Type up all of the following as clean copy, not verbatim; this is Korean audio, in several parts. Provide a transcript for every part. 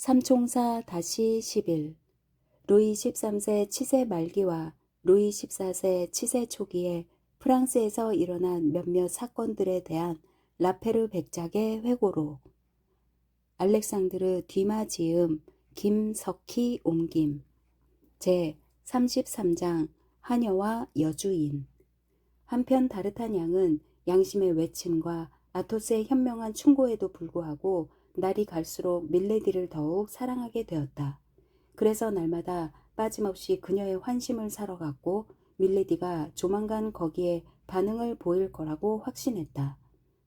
삼총사-11 루이 13세 치세 말기와 루이 14세 치세 초기에 프랑스에서 일어난 몇몇 사건들에 대한 라페르 백작의 회고로 알렉상드르 뒤마 지음 김석희 옮김 제 33장 하녀와 여주인. 한편 다르타냥은 양심의 외침과 아토스의 현명한 충고에도 불구하고 날이 갈수록 밀레디를 더욱 사랑하게 되었다. 그래서 날마다 빠짐없이 그녀의 환심을 사러 갔고 밀레디가 조만간 거기에 반응을 보일 거라고 확신했다.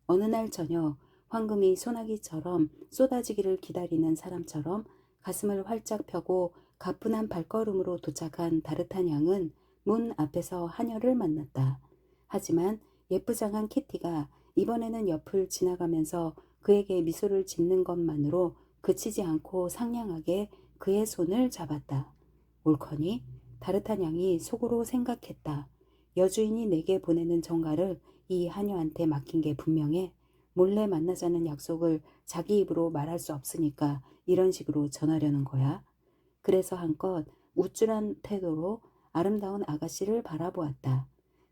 어느 날 저녁 황금이 소나기처럼 쏟아지기를 기다리는 사람처럼 가슴을 활짝 펴고 가뿐한 발걸음으로 도착한 다르타냥은 문 앞에서 하녀를 만났다. 하지만 예쁘장한 키티가 이번에는 옆을 지나가면서 그에게 미소를 짓는 것만으로 그치지 않고 상냥하게 그의 손을 잡았다. 옳거니? 다르타냥이 속으로 생각했다. 여주인이 내게 보내는 전가를 이 하녀한테 맡긴 게 분명해. 몰래 만나자는 약속을 자기 입으로 말할 수 없으니까 이런 식으로 전하려는 거야. 그래서 한껏 우쭐한 태도로 아름다운 아가씨를 바라보았다.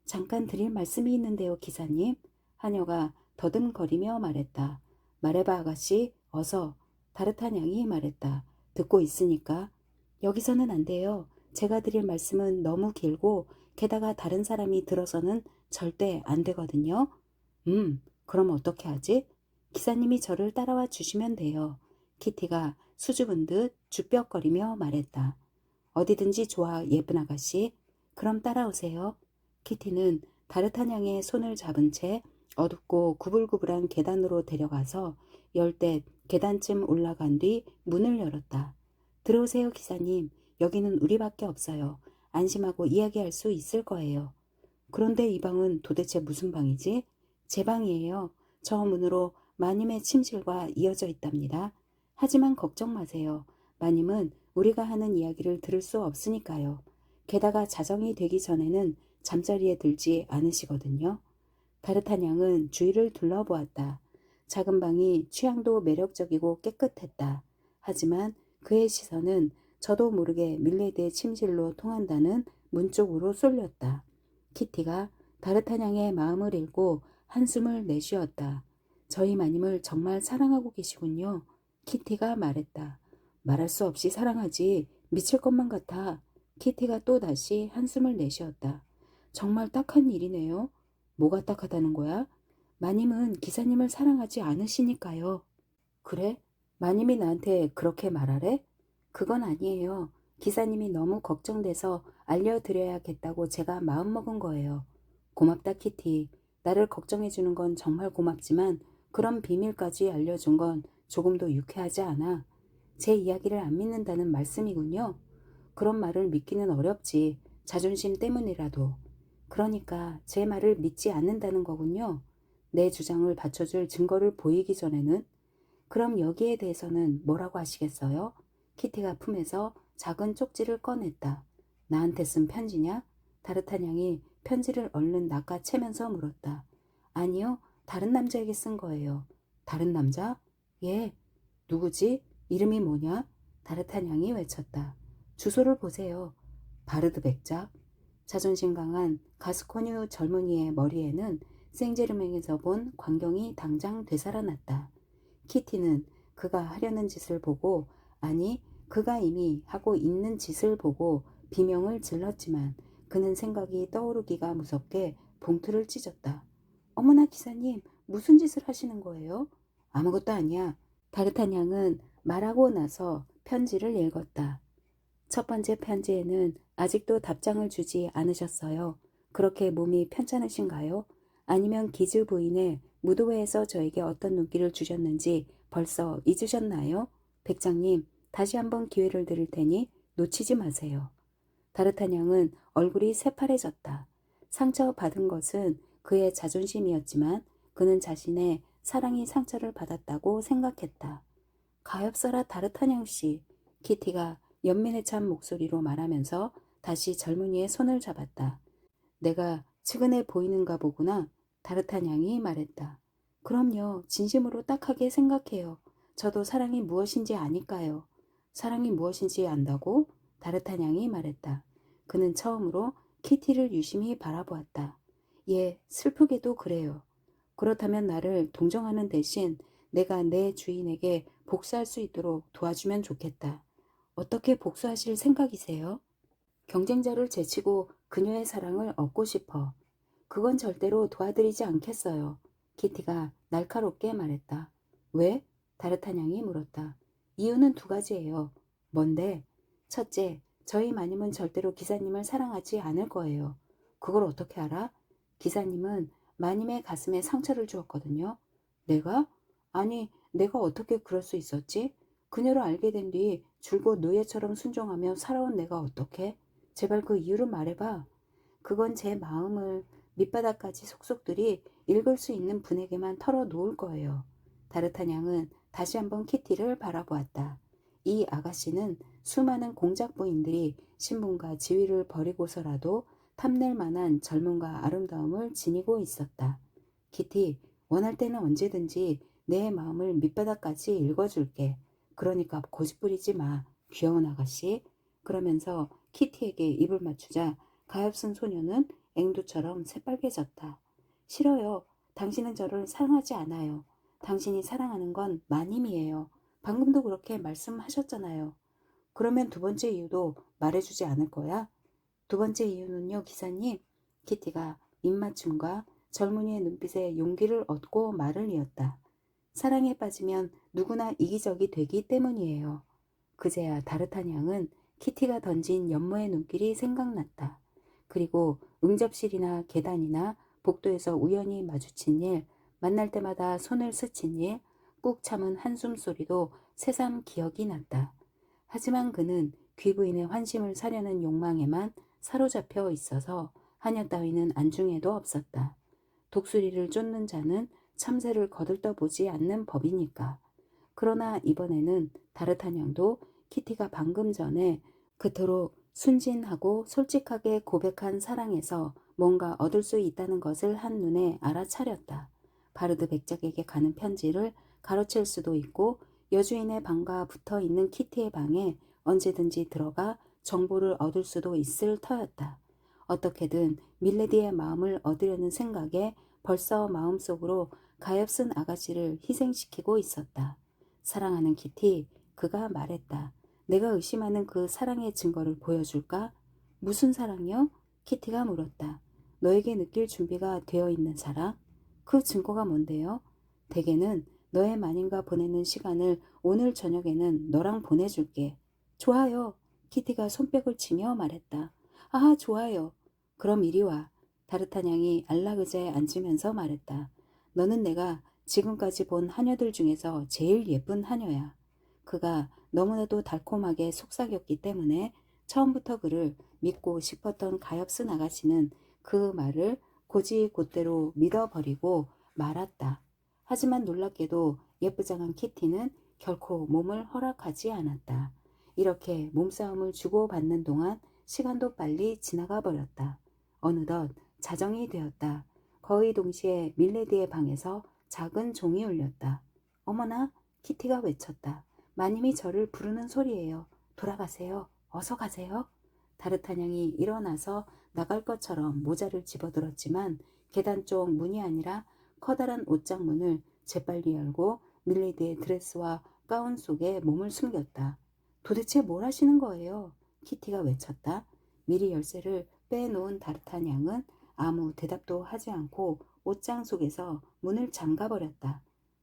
잠깐 드릴 말씀이 있는데요, 기사님. 하녀가 더듬거리며 말했다. 말해봐, 아가씨. 어서. 다르타냥이 말했다. 듣고 있으니까. 여기서는 안 돼요. 제가 드릴 말씀은 너무 길고 게다가 다른 사람이 들어서는 절대 안 되거든요. 그럼 어떻게 하지? 기사님이 저를 따라와 주시면 돼요. 키티가 수줍은 듯 주뼛거리며 말했다. 어디든지 좋아, 예쁜 아가씨. 그럼 따라오세요. 키티는 다르타냥의 손을 잡은 채 어둡고 구불구불한 계단으로 데려가서 열댓 계단쯤 올라간 뒤 문을 열었다. 들어오세요, 기사님. 여기는 우리밖에 없어요. 안심하고 이야기할 수 있을 거예요. 그런데 이 방은 도대체 무슨 방이지? 제 방이에요. 저 문으로 마님의 침실과 이어져 있답니다. 하지만 걱정 마세요. 마님은 우리가 하는 이야기를 들을 수 없으니까요. 게다가 자정이 되기 전에는 잠자리에 들지 않으시거든요. 다르타냥은 주위를 둘러보았다. 작은 방이 취향도 매력적이고 깨끗했다. 하지만 그의 시선은 저도 모르게 밀레드의 침실로 통한다는 문 쪽으로 쏠렸다. 키티가 다르타냥의 마음을 읽고 한숨을 내쉬었다. 저희 마님을 정말 사랑하고 계시군요. 키티가 말했다. 말할 수 없이 사랑하지. 미칠 것만 같아. 키티가 또다시 한숨을 내쉬었다. 정말 딱한 일이네요. 뭐가 딱하다는 거야? 마님은 기사님을 사랑하지 않으시니까요. 그래? 마님이 나한테 그렇게 말하래? 그건 아니에요. 기사님이 너무 걱정돼서 알려드려야겠다고 제가 마음먹은 거예요. 고맙다, 키티. 나를 걱정해주는 건 정말 고맙지만 그런 비밀까지 알려준 건 조금도 유쾌하지 않아. 제 이야기를 안 믿는다는 말씀이군요. 그런 말을 믿기는 어렵지. 자존심 때문이라도. 그러니까 제 말을 믿지 않는다는 거군요. 내 주장을 받쳐줄 증거를 보이기 전에는. 그럼 여기에 대해서는 뭐라고 하시겠어요? 키티가 품에서 작은 쪽지를 꺼냈다. 나한테 쓴 편지냐? 다르타냥이 편지를 얼른 낚아채면서 물었다. 아니요, 다른 남자에게 쓴 거예요. 다른 남자? 예. 누구지? 이름이 뭐냐? 다르타냥이 외쳤다. 주소를 보세요. 바르드 백작. 자존심 강한 가스코뉴 젊은이의 머리에는 생제르맹에서 본 광경이 당장 되살아났다. 키티는 그가 하려는 짓을 보고, 아니 그가 이미 하고 있는 짓을 보고 비명을 질렀지만 그는 생각이 떠오르기가 무섭게 봉투를 찢었다. 어머나 기사님, 무슨 짓을 하시는 거예요? 아무것도 아니야. 다르타냥은 말하고 나서 편지를 읽었다. 첫 번째 편지에는 아직도 답장을 주지 않으셨어요. 그렇게 몸이 편찮으신가요? 아니면 기즈 부인의 무도회에서 저에게 어떤 눈길을 주셨는지 벌써 잊으셨나요? 백장님, 다시 한번 기회를 드릴 테니 놓치지 마세요. 다르타냥은 얼굴이 새파래졌다. 상처받은 것은 그의 자존심이었지만 그는 자신의 사랑이 상처를 받았다고 생각했다. 가엾어라 다르타냥 씨. 키티가 연민에 찬 목소리로 말하면서 다시 젊은이의 손을 잡았다. 내가 측은해 보이는가 보구나. 다르타냥이 말했다. 그럼요. 진심으로 딱하게 생각해요. 저도 사랑이 무엇인지 아니까요. 사랑이 무엇인지 안다고? 다르타냥이 말했다. 그는 처음으로 키티를 유심히 바라보았다. 예, 슬프게도 그래요. 그렇다면 나를 동정하는 대신 내가 내 주인에게 복수할 수 있도록 도와주면 좋겠다. 어떻게 복수하실 생각이세요? 경쟁자를 제치고 그녀의 사랑을 얻고 싶어. 그건 절대로 도와드리지 않겠어요. 키티가 날카롭게 말했다. 왜? 다르타냥이 물었다. 이유는 두 가지예요. 뭔데? 첫째, 저희 마님은 절대로 기사님을 사랑하지 않을 거예요. 그걸 어떻게 알아? 기사님은 마님의 가슴에 상처를 주었거든요. 내가? 아니, 내가 어떻게 그럴 수 있었지? 그녀를 알게 된 뒤 줄곧 노예처럼 순종하며 살아온 내가 어떻게? 제발 그 이유를 말해봐. 그건 제 마음을 밑바닥까지 속속들이 읽을 수 있는 분에게만 털어놓을 거예요. 다르타냥은 다시 한번 키티를 바라보았다. 이 아가씨는 수많은 공작 부인들이 신분과 지위를 버리고서라도 탐낼 만한 젊음과 아름다움을 지니고 있었다. 키티, 원할 때는 언제든지 내 마음을 밑바닥까지 읽어줄게. 그러니까 고집부리지 마, 귀여운 아가씨. 그러면서 키티에게 입을 맞추자 가엾은 소녀는 앵두처럼 새빨개졌다. 싫어요. 당신은 저를 사랑하지 않아요. 당신이 사랑하는 건 마님이에요. 방금도 그렇게 말씀하셨잖아요. 그러면 두 번째 이유도 말해주지 않을 거야? 두 번째 이유는요, 기사님. 키티가 입맞춤과 젊은이의 눈빛에 용기를 얻고 말을 이었다. 사랑에 빠지면 누구나 이기적이 되기 때문이에요. 그제야 다르타냥은 키티가 던진 연모의 눈길이 생각났다. 그리고 응접실이나 계단이나 복도에서 우연히 마주친 일, 만날 때마다 손을 스친 일, 꾹 참은 한숨 소리도 새삼 기억이 났다. 하지만 그는 귀부인의 환심을 사려는 욕망에만 사로잡혀 있어서 하녀 따위는 안중에도 없었다. 독수리를 쫓는 자는 참새를 거들떠보지 않는 법이니까. 그러나 이번에는 다르타냥도 키티가 방금 전에 그토록 순진하고 솔직하게 고백한 사랑에서 뭔가 얻을 수 있다는 것을 한눈에 알아차렸다. 바르드 백작에게 가는 편지를 가로챌 수도 있고 여주인의 방과 붙어 있는 키티의 방에 언제든지 들어가 정보를 얻을 수도 있을 터였다. 어떻게든 밀레디의 마음을 얻으려는 생각에 벌써 마음속으로 가엾은 아가씨를 희생시키고 있었다. 사랑하는 키티, 그가 말했다. 내가 의심하는 그 사랑의 증거를 보여줄까? 무슨 사랑이요? 키티가 물었다. 너에게 느낄 준비가 되어 있는 사랑? 그 증거가 뭔데요? 대개는 너의 마님과 보내는 시간을 오늘 저녁에는 너랑 보내줄게. 좋아요. 키티가 손뼉을 치며 말했다. 아, 좋아요. 그럼 이리 와. 다르타냥이 안락의자에 앉으면서 말했다. 너는 내가 지금까지 본 하녀들 중에서 제일 예쁜 하녀야. 그가 너무나도 달콤하게 속삭였기 때문에 처음부터 그를 믿고 싶었던 가엾은 아가씨는 그 말을 곧이곧대로 믿어버리고 말았다. 하지만 놀랍게도 예쁘장한 키티는 결코 몸을 허락하지 않았다. 이렇게 몸싸움을 주고받는 동안 시간도 빨리 지나가 버렸다. 어느덧 자정이 되었다. 거의 동시에 밀레디의 방에서 작은 종이 울렸다. 어머나, 키티가 외쳤다. 마님이 저를 부르는 소리예요. 돌아가세요. 어서 가세요. 다르타냥이 일어나서 나갈 것처럼 모자를 집어들었지만 계단 쪽 문이 아니라 커다란 옷장 문을 재빨리 열고 밀레디의 드레스와 가운 속에 몸을 숨겼다. 도대체 뭘 하시는 거예요? 키티가 외쳤다. 미리 열쇠를 빼놓은 다르타냥은 아무 대답도 하지 않고 옷장 속에서 문을 잠가버렸다.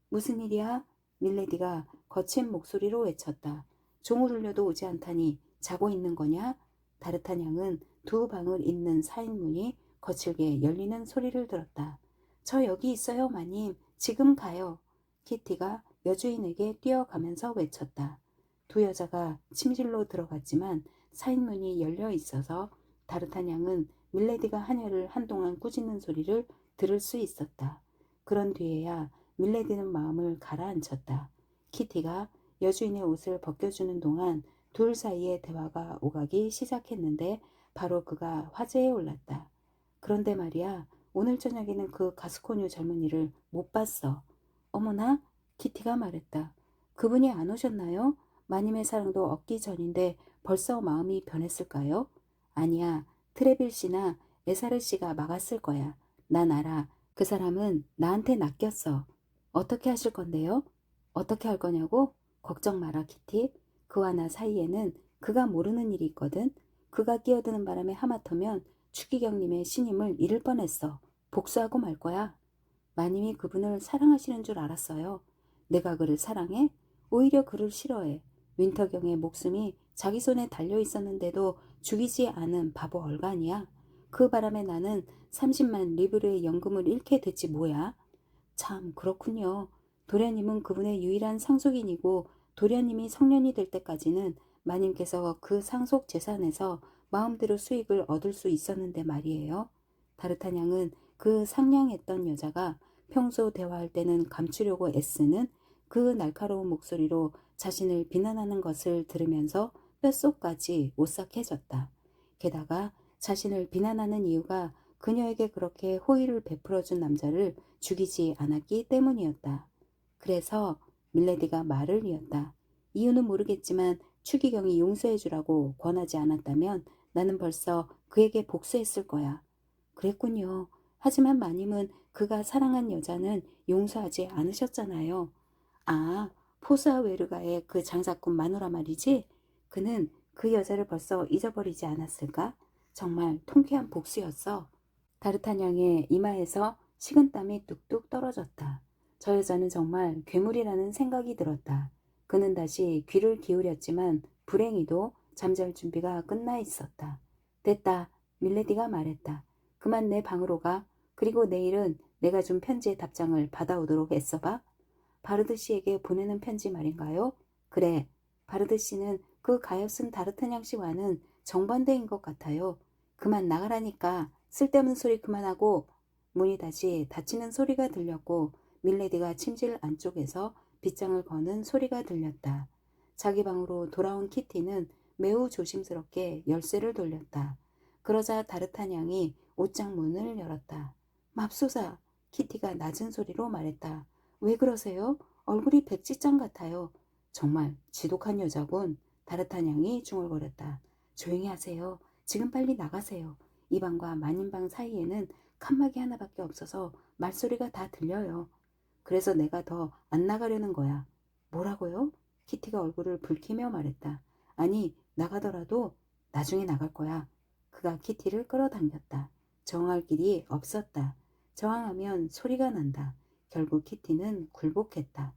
무슨 일이야? 밀레디가 거친 목소리로 외쳤다. 종을 울려도 오지 않다니 자고 있는 거냐? 다르타냥은 두 방을 잇는 사인문이 거칠게 열리는 소리를 들었다. 저 여기 있어요, 마님. 지금 가요. 키티가 여주인에게 뛰어가면서 외쳤다. 두 여자가 침실로 들어갔지만 사인문이 열려 있어서 다르타냥은 밀레디가 하녀를 한동안 꾸짖는 소리를 들을 수 있었다. 그런 뒤에야 밀레디는 마음을 가라앉혔다. 키티가 여주인의 옷을 벗겨주는 동안 둘 사이의 대화가 오가기 시작했는데 바로 그가 화제에 올랐다. 그런데 말이야, 오늘 저녁에는 그 가스코뉴 젊은이를 못 봤어. 어머나? 키티가 말했다. 그분이 안 오셨나요? 마님의 사랑도 얻기 전인데 벌써 마음이 변했을까요? 아니야. 트레빌 씨나 에사르 씨가 막았을 거야. 난 알아. 그 사람은 나한테 낚였어. 어떻게 하실 건데요? 어떻게 할 거냐고? 걱정 마라, 키티. 그와 나 사이에는 그가 모르는 일이 있거든. 그가 끼어드는 바람에 하마터면 추기경님의 신임을 잃을 뻔했어. 복수하고 말 거야. 마님이 그분을 사랑하시는 줄 알았어요. 내가 그를 사랑해? 오히려 그를 싫어해. 윈터경의 목숨이 자기 손에 달려 있었는데도 죽이지 않은 바보 얼간이야. 그 바람에 나는 30만 리브르의 연금을 잃게 됐지 뭐야. 참 그렇군요. 도련님은 그분의 유일한 상속인이고 도련님이 성년이 될 때까지는 마님께서 그 상속 재산에서 마음대로 수익을 얻을 수 있었는데 말이에요. 다르타냥은 그 상냥했던 여자가 평소 대화할 때는 감추려고 애쓰는 그 날카로운 목소리로 자신을 비난하는 것을 들으면서 뼛속까지 오싹해졌다. 게다가 자신을 비난하는 이유가 그녀에게 그렇게 호의를 베풀어준 남자를 죽이지 않았기 때문이었다. 그래서 밀레디가 말을 이었다. 이유는 모르겠지만 추기경이 용서해주라고 권하지 않았다면 나는 벌써 그에게 복수했을 거야. 그랬군요. 하지만 마님은 그가 사랑한 여자는 용서하지 않으셨잖아요. 아, 포스아웨르가의 그 장사꾼 마누라 말이지? 그는 그 여자를 벌써 잊어버리지 않았을까? 정말 통쾌한 복수였어. 다르타냥의 이마에서 식은땀이 뚝뚝 떨어졌다. 저 여자는 정말 괴물이라는 생각이 들었다. 그는 다시 귀를 기울였지만 불행히도 잠잘 준비가 끝나 있었다. 됐다. 밀레디가 말했다. 그만 내 방으로 가. 그리고 내일은 내가 준 편지의 답장을 받아오도록 애써봐. 바르드 씨에게 보내는 편지 말인가요? 그래. 바르드 씨는 그 가엾은 다르타냥 씨와는 정반대인 것 같아요. 그만 나가라니까. 쓸데없는 소리 그만하고. 문이 다시 닫히는 소리가 들렸고 밀레디가 침실 안쪽에서 빗장을 거는 소리가 들렸다. 자기 방으로 돌아온 키티는 매우 조심스럽게 열쇠를 돌렸다. 그러자 다르타냥이 옷장 문을 열었다. 맙소사! 키티가 낮은 소리로 말했다. 왜 그러세요? 얼굴이 백지장 같아요. 정말 지독한 여자군. 다르타냥이 중얼거렸다. 조용히 하세요. 지금 빨리 나가세요. 이 방과 마님방 사이에는 칸막이 하나밖에 없어서 말소리가 다 들려요. 그래서 내가 더 안 나가려는 거야. 뭐라고요? 키티가 얼굴을 붉히며 말했다. 아니, 나가더라도 나중에 나갈 거야. 그가 키티를 끌어당겼다. 저항할 길이 없었다. 저항하면 소리가 난다. 결국 키티는 굴복했다.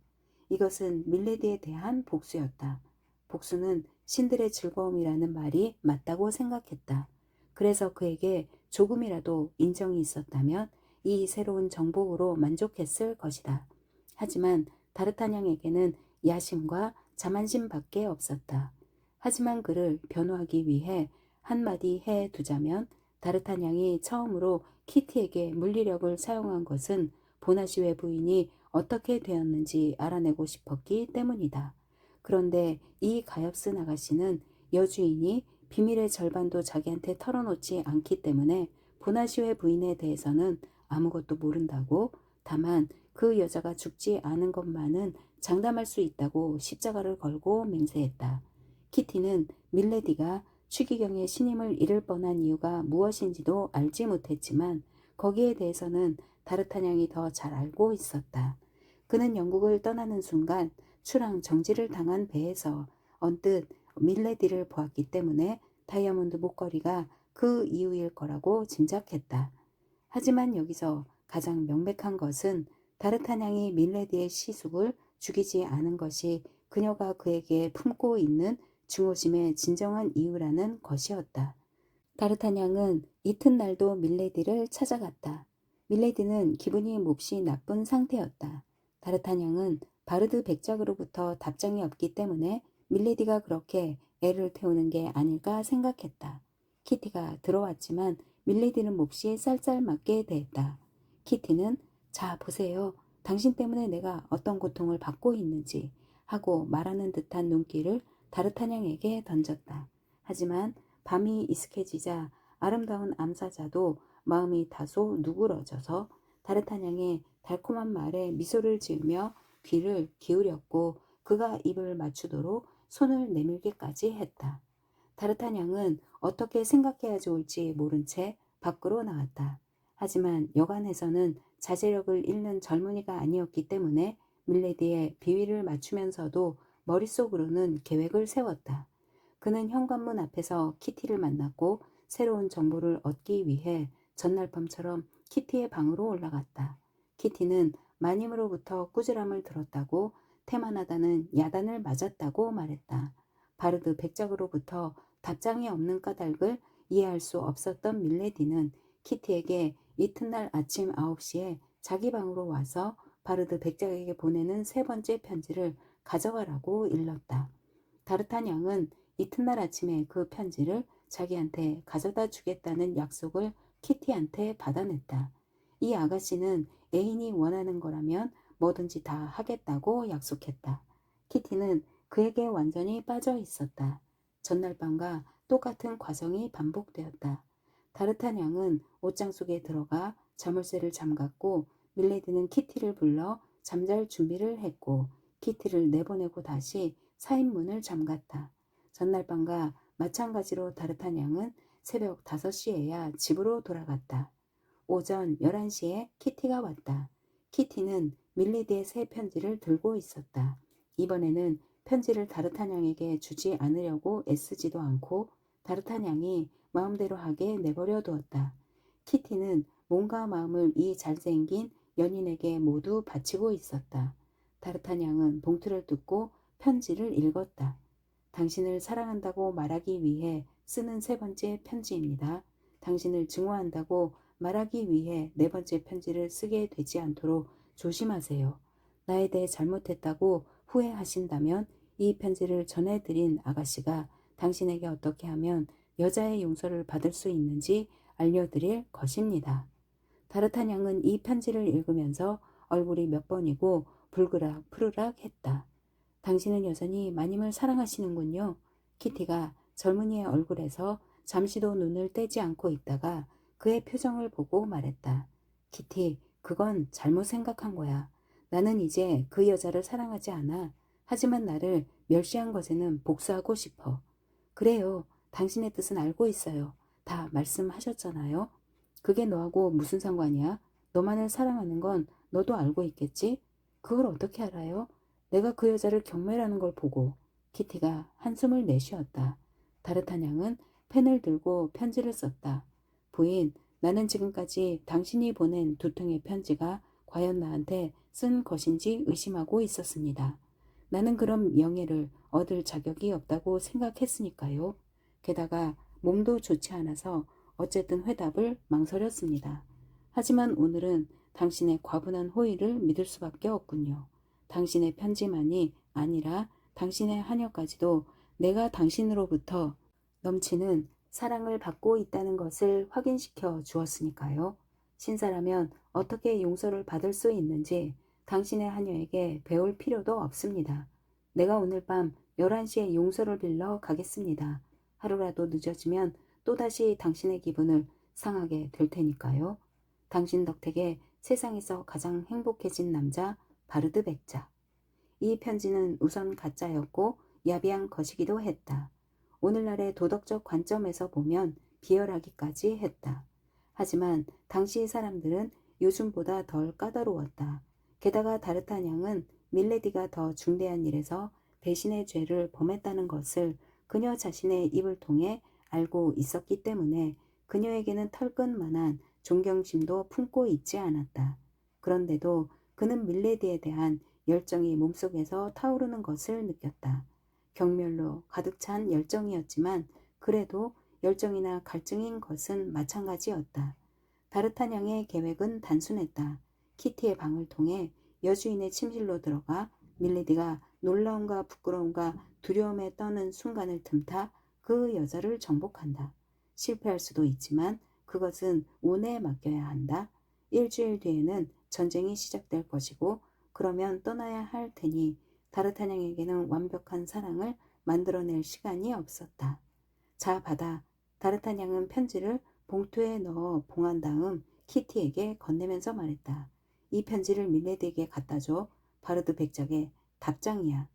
이것은 밀레디에 대한 복수였다. 복수는 신들의 즐거움이라는 말이 맞다고 생각했다. 그래서 그에게 조금이라도 인정이 있었다면 이 새로운 정복으로 만족했을 것이다. 하지만 다르타냥에게는 야심과 자만심밖에 없었다. 하지만 그를 변호하기 위해 한마디 해 두자면 다르타냥이 처음으로 키티에게 물리력을 사용한 것은 보나시웨 부인이 어떻게 되었는지 알아내고 싶었기 때문이다. 그런데 이 가엾은 아가씨는 여주인이 비밀의 절반도 자기한테 털어놓지 않기 때문에 보나시웨 부인에 대해서는 아무것도 모른다고, 다만 그 여자가 죽지 않은 것만은 장담할 수 있다고 십자가를 걸고 맹세했다. 키티는 밀레디가 추기경의 신임을 잃을 뻔한 이유가 무엇인지도 알지 못했지만 거기에 대해서는 다르타냥이 더 잘 알고 있었다. 그는 영국을 떠나는 순간 추랑 정지를 당한 배에서 언뜻 밀레디를 보았기 때문에 다이아몬드 목걸이가 그 이유일 거라고 짐작했다. 하지만 여기서 가장 명백한 것은 다르타냥이 밀레디의 시숙을 죽이지 않은 것이 그녀가 그에게 품고 있는 증오심의 진정한 이유라는 것이었다. 다르타냥은 이튿날도 밀레디를 찾아갔다. 밀레디는 기분이 몹시 나쁜 상태였다. 다르타냥은 바르드 백작으로부터 답장이 없기 때문에 밀레디가 그렇게 애를 태우는 게 아닐까 생각했다. 키티가 들어왔지만 밀레디는 몹시 쌀쌀맞게 대했다. 키티는 자 보세요. 당신 때문에 내가 어떤 고통을 받고 있는지 하고 말하는 듯한 눈길을 다르타냥에게 던졌다. 하지만 밤이 이슥해지자 아름다운 암사자도 마음이 다소 누그러져서 다르타냥의 달콤한 말에 미소를 지으며 귀를 기울였고 그가 입을 맞추도록 손을 내밀기까지 했다. 다르타냥은 어떻게 생각해야 좋을지 모른 채 밖으로 나왔다. 하지만 여관에서는 자제력을 잃는 젊은이가 아니었기 때문에 밀레디의 비위를 맞추면서도 머릿속으로는 계획을 세웠다. 그는 현관문 앞에서 키티를 만났고 새로운 정보를 얻기 위해 전날 밤처럼 키티의 방으로 올라갔다. 키티는 마님으로부터 꾸지람을 들었다고 태만하다는 야단을 맞았다고 말했다. 바르드 백작으로부터 답장이 없는 까닭을 이해할 수 없었던 밀레디는 키티에게 이튿날 아침 9시에 자기 방으로 와서 바르드 백작에게 보내는 세 번째 편지를 가져가라고 일렀다. 다르타냥은 이튿날 아침에 그 편지를 자기한테 가져다 주겠다는 약속을 키티한테 받아냈다. 이 아가씨는 애인이 원하는 거라면 뭐든지 다 하겠다고 약속했다. 키티는 그에게 완전히 빠져 있었다. 전날 밤과 똑같은 과정이 반복되었다. 다르타냥은 옷장 속에 들어가 자물쇠를 잠갔고 밀레디는 키티를 불러 잠잘 준비를 했고 키티를 내보내고 다시 사인문을 잠갔다. 전날 밤과 마찬가지로 다르타냥은 새벽 5시에야 집으로 돌아갔다. 오전 11시에 키티가 왔다. 키티는 밀레디의 새 편지를 들고 있었다. 이번에는 편지를 다르타냥에게 주지 않으려고 애쓰지도 않고 다르타냥이 마음대로 하게 내버려 두었다. 키티는 몸과 마음을 이 잘생긴 연인에게 모두 바치고 있었다. 다르타냥은 봉투를 뜯고 편지를 읽었다. 당신을 사랑한다고 말하기 위해 쓰는 세 번째 편지입니다. 당신을 증오한다고 말하기 위해 네 번째 편지를 쓰게 되지 않도록 조심하세요. 나에 대해 잘못했다고 후회하신다면 이 편지를 전해드린 아가씨가 당신에게 어떻게 하면 여자의 용서를 받을 수 있는지 알려드릴 것입니다. 다르타냥은 이 편지를 읽으면서 얼굴이 몇 번이고 불그락 푸르락 했다. 당신은 여전히 마님을 사랑하시는군요. 키티가 젊은이의 얼굴에서 잠시도 눈을 떼지 않고 있다가 그의 표정을 보고 말했다. 키티, 그건 잘못 생각한 거야. 나는 이제 그 여자를 사랑하지 않아. 하지만 나를 멸시한 것에는 복수하고 싶어. 그래요. 당신의 뜻은 알고 있어요. 다 말씀하셨잖아요. 그게 너하고 무슨 상관이야? 너만을 사랑하는 건 너도 알고 있겠지? 그걸 어떻게 알아요? 내가 그 여자를 경멸하는 걸 보고. 키티가 한숨을 내쉬었다. 다르타냥은 펜을 들고 편지를 썼다. 부인, 나는 지금까지 당신이 보낸 두 통의 편지가 과연 나한테 쓴 것인지 의심하고 있었습니다. 나는 그런 명예를 얻을 자격이 없다고 생각했으니까요. 게다가 몸도 좋지 않아서 어쨌든 회답을 망설였습니다. 하지만 오늘은 당신의 과분한 호의를 믿을 수밖에 없군요. 당신의 편지만이 아니라 당신의 하녀까지도 내가 당신으로부터 넘치는 사랑을 받고 있다는 것을 확인시켜 주었으니까요. 신사라면 어떻게 용서를 받을 수 있는지 당신의 하녀에게 배울 필요도 없습니다. 내가 오늘 밤 11시에 용서를 빌러 가겠습니다. 하루라도 늦어지면 또다시 당신의 기분을 상하게 될 테니까요. 당신 덕택에 세상에서 가장 행복해진 남자 바르드 백작. 이 편지는 우선 가짜였고 야비한 것이기도 했다. 오늘날의 도덕적 관점에서 보면 비열하기까지 했다. 하지만 당시 사람들은 요즘보다 덜 까다로웠다. 게다가 다르타냥은 밀레디가 더 중대한 일에서 배신의 죄를 범했다는 것을 그녀 자신의 입을 통해 알고 있었기 때문에 그녀에게는 털끝만한 존경심도 품고 있지 않았다. 그런데도 그는 밀레디에 대한 열정이 몸속에서 타오르는 것을 느꼈다. 경멸로 가득 찬 열정이었지만 그래도 열정이나 갈증인 것은 마찬가지였다. 다르타냥의 계획은 단순했다. 키티의 방을 통해 여주인의 침실로 들어가 밀레디가 놀라움과 부끄러움과 두려움에 떠는 순간을 틈타 그 여자를 정복한다. 실패할 수도 있지만 그것은 운에 맡겨야 한다. 일주일 뒤에는 전쟁이 시작될 것이고 그러면 떠나야 할 테니 다르타냥에게는 완벽한 사랑을 만들어낼 시간이 없었다. 자, 받아. 다르타냥은 편지를 봉투에 넣어 봉한 다음 키티에게 건네면서 말했다. 이 편지를 밀레디에게 갖다 줘. 바르드 백작의 답장이야.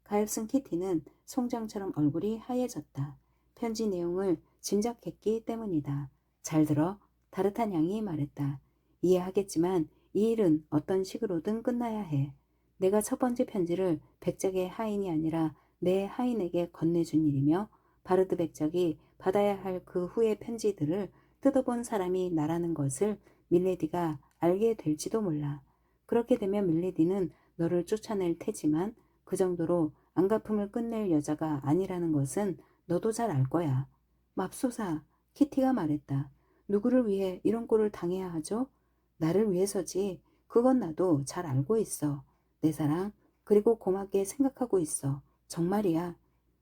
가엾은 키티는 송장처럼 얼굴이 하얘졌다. 편지 내용을 짐작했기 때문이다. 잘 들어. 다르타냥이 말했다. 이해하겠지만 이 일은 어떤 식으로든 끝나야 해. 내가 첫 번째 편지를 백작의 하인이 아니라 내 하인에게 건네준 일이며 바르드 백작이 받아야 할 그 후의 편지들을 뜯어본 사람이 나라는 것을 밀레디가 알게 될지도 몰라. 그렇게 되면 밀레디는 너를 쫓아낼 테지만 그 정도로 안갚음을 끝낼 여자가 아니라는 것은 너도 잘 알 거야. 맙소사, 키티가 말했다. 누구를 위해 이런 꼴을 당해야 하죠? 나를 위해서지. 그건 나도 잘 알고 있어. 내 사랑, 그리고 고맙게 생각하고 있어. 정말이야.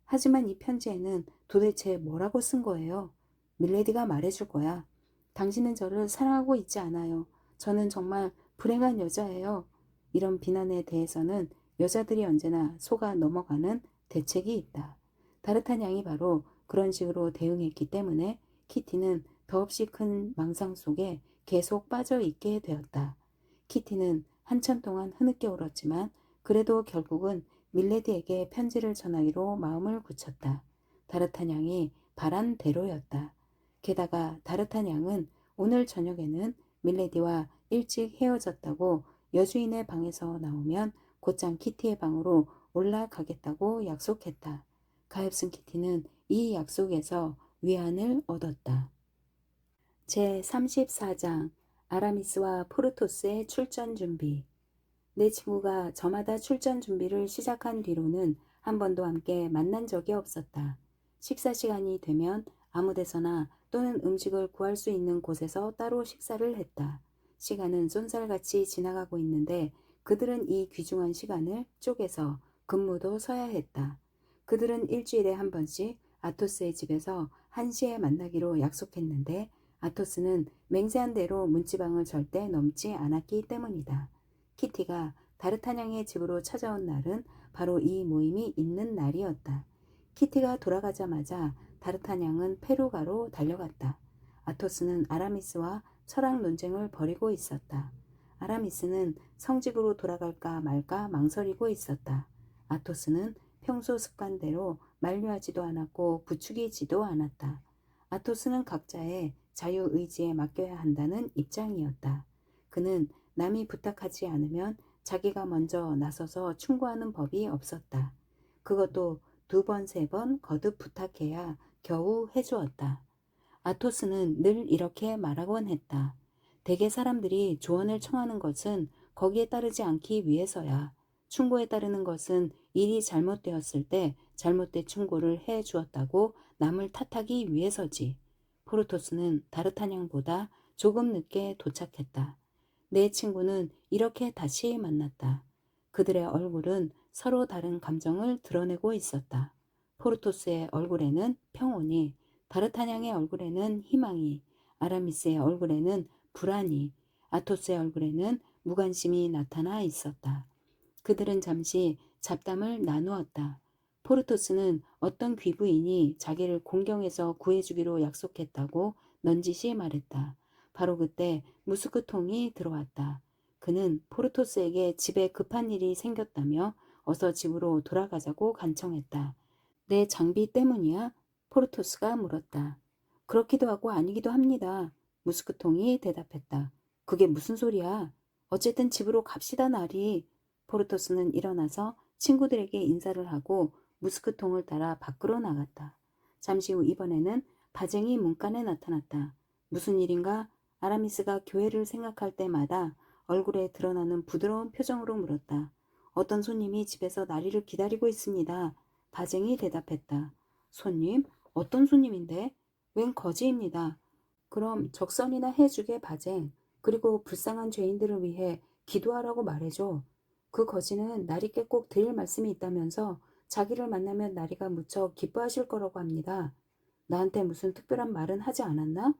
하지만 이 편지에는 도대체 뭐라고 쓴 거예요? 밀레디가 말해줄 거야. 당신은 저를 사랑하고 있지 않아요. 저는 정말 불행한 여자예요. 이런 비난에 대해서는 여자들이 언제나 속아 넘어가는 대책이 있다. 다르탄양이 바로 그런 식으로 대응했기 때문에 키티는 더없이 큰 망상 속에 계속 빠져 있게 되었다. 키티는 한참 동안 흐느껴 울었지만 그래도 결국은 밀레디에게 편지를 전하기로 마음을 굳혔다. 다르탄양이 바란 대로였다. 게다가 다르탄양은 오늘 저녁에는 밀레디와 일찍 헤어졌다고 여주인의 방에서 나오면 곧장 키티의 방으로 올라가겠다고 약속했다. 가엾은 키티는 이 약속에서 위안을 얻었다. 제34장 아라미스와 포르토스의 출전 준비. 내 친구가 저마다 출전 준비를 시작한 뒤로는 한 번도 함께 만난 적이 없었다. 식사 시간이 되면 아무 데서나 또는 음식을 구할 수 있는 곳에서 따로 식사를 했다. 시간은 쏜살같이 지나가고 있는데 그들은 이 귀중한 시간을 쪼개서 근무도 서야 했다. 그들은 일주일에 한 번씩 아토스의 집에서 1시에 만나기로 약속했는데 아토스는 맹세한 대로 문지방을 절대 넘지 않았기 때문이다. 키티가 다르타냥의 집으로 찾아온 날은 바로 이 모임이 있는 날이었다. 키티가 돌아가자마자 다르타냥은 페루가로 달려갔다. 아토스는 아라미스와 철학 논쟁을 벌이고 있었다. 아라미스는 성직으로 돌아갈까 말까 망설이고 있었다. 아토스는 평소 습관대로 만류하지도 않았고 부추기지도 않았다. 아토스는 각자의 자유의지에 맡겨야 한다는 입장이었다. 그는 남이 부탁하지 않으면 자기가 먼저 나서서 충고하는 법이 없었다. 그것도 2번, 3번 거듭 부탁해야 겨우 해주었다. 아토스는 늘 이렇게 말하곤 했다. 대개 사람들이 조언을 청하는 것은 거기에 따르지 않기 위해서야. 충고에 따르는 것은 일이 잘못되었을 때 잘못된 충고를 해 주었다고 남을 탓하기 위해서지. 포르토스는 다르타냥보다 조금 늦게 도착했다. 내 친구는 이렇게 다시 만났다. 그들의 얼굴은 서로 다른 감정을 드러내고 있었다. 포르토스의 얼굴에는 평온이, 다르타냥의 얼굴에는 희망이, 아라미스의 얼굴에는 불안이, 아토스의 얼굴에는 무관심이 나타나 있었다. 그들은 잠시 잡담을 나누었다. 포르토스는 어떤 귀부인이 자기를 공경해서 구해주기로 약속했다고 넌지시 말했다. 바로 그때 무스크통이 들어왔다. 그는 포르토스에게 집에 급한 일이 생겼다며 어서 집으로 돌아가자고 간청했다. 내 장비 때문이야? 포르토스가 물었다. 그렇기도 하고 아니기도 합니다. 무스크통이 대답했다. 그게 무슨 소리야? 어쨌든 집으로 갑시다 나리. 포르토스는 일어나서 친구들에게 인사를 하고 무스크통을 따라 밖으로 나갔다. 잠시 후 이번에는 바쟁이 문간에 나타났다. 무슨 일인가? 아라미스가 교회를 생각할 때마다 얼굴에 드러나는 부드러운 표정으로 물었다. 어떤 손님이 집에서 나리를 기다리고 있습니다. 바쟁이 대답했다. 손님? 어떤 손님인데? 웬 거지입니다. 그럼 적선이나 해주게 바쟁. 그리고 불쌍한 죄인들을 위해 기도하라고 말해줘. 그 거지는 나리께 꼭 드릴 말씀이 있다면서 자기를 만나면 나리가 무척 기뻐하실 거라고 합니다. 나한테 무슨 특별한 말은 하지 않았나?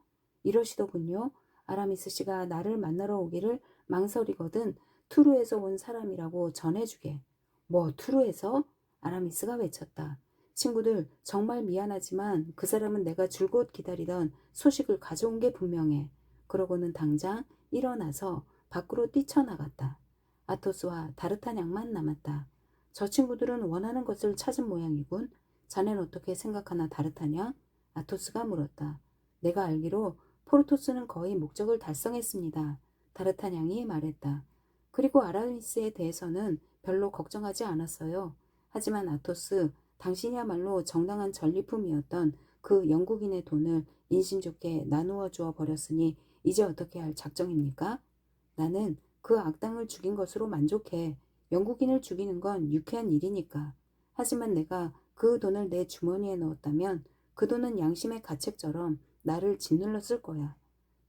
이러시더군요. 아라미스 씨가 나를 만나러 오기를 망설이거든 투르에서 온 사람이라고 전해주게. 뭐 투르에서? 아라미스가 외쳤다. 친구들 정말 미안하지만 그 사람은 내가 줄곧 기다리던 소식을 가져온 게 분명해. 그러고는 당장 일어나서 밖으로 뛰쳐나갔다. 아토스와 다르타냥만 남았다. 저 친구들은 원하는 것을 찾은 모양이군. 자넨 어떻게 생각하나 다르타냐? 아토스가 물었다. 내가 알기로 포르토스는 거의 목적을 달성했습니다. 다르타냥이 말했다. 그리고 아라미스에 대해서는 별로 걱정하지 않았어요. 하지만 아토스, 당신이야말로 정당한 전리품이었던 그 영국인의 돈을 인심 좋게 나누어 주어 버렸으니 이제 어떻게 할 작정입니까? 나는 그 악당을 죽인 것으로 만족해. 영국인을 죽이는 건 유쾌한 일이니까. 하지만 내가 그 돈을 내 주머니에 넣었다면 그 돈은 양심의 가책처럼 나를 짓눌렀을 거야.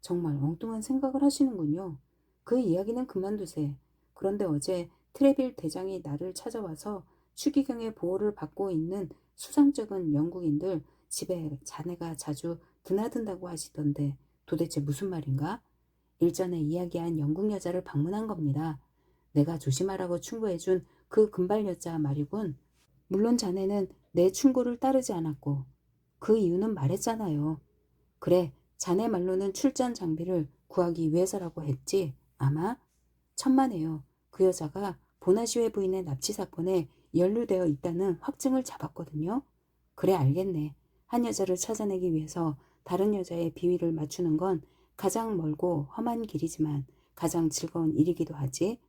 정말 엉뚱한 생각을 하시는군요. 그 이야기는 그만두세. 그런데 어제 트레빌 대장이 나를 찾아와서 추기경의 보호를 받고 있는 수상쩍은 영국인들 집에 자네가 자주 드나든다고 하시던데 도대체 무슨 말인가? 일전에 이야기한 영국 여자를 방문한 겁니다. 내가 조심하라고 충고해준 그 금발 여자 말이군. 물론 자네는 내 충고를 따르지 않았고 그 이유는 말했잖아요. 그래, 자네 말로는 출전 장비를 구하기 위해서라고 했지. 아마 천만에요. 그 여자가 보나시웨 부인의 납치 사건에 연루되어 있다는 확증을 잡았거든요. 그래, 알겠네. 한 여자를 찾아내기 위해서 다른 여자의 비위를 맞추는 건 가장 멀고 험한 길이지만 가장 즐거운 일이기도 하지.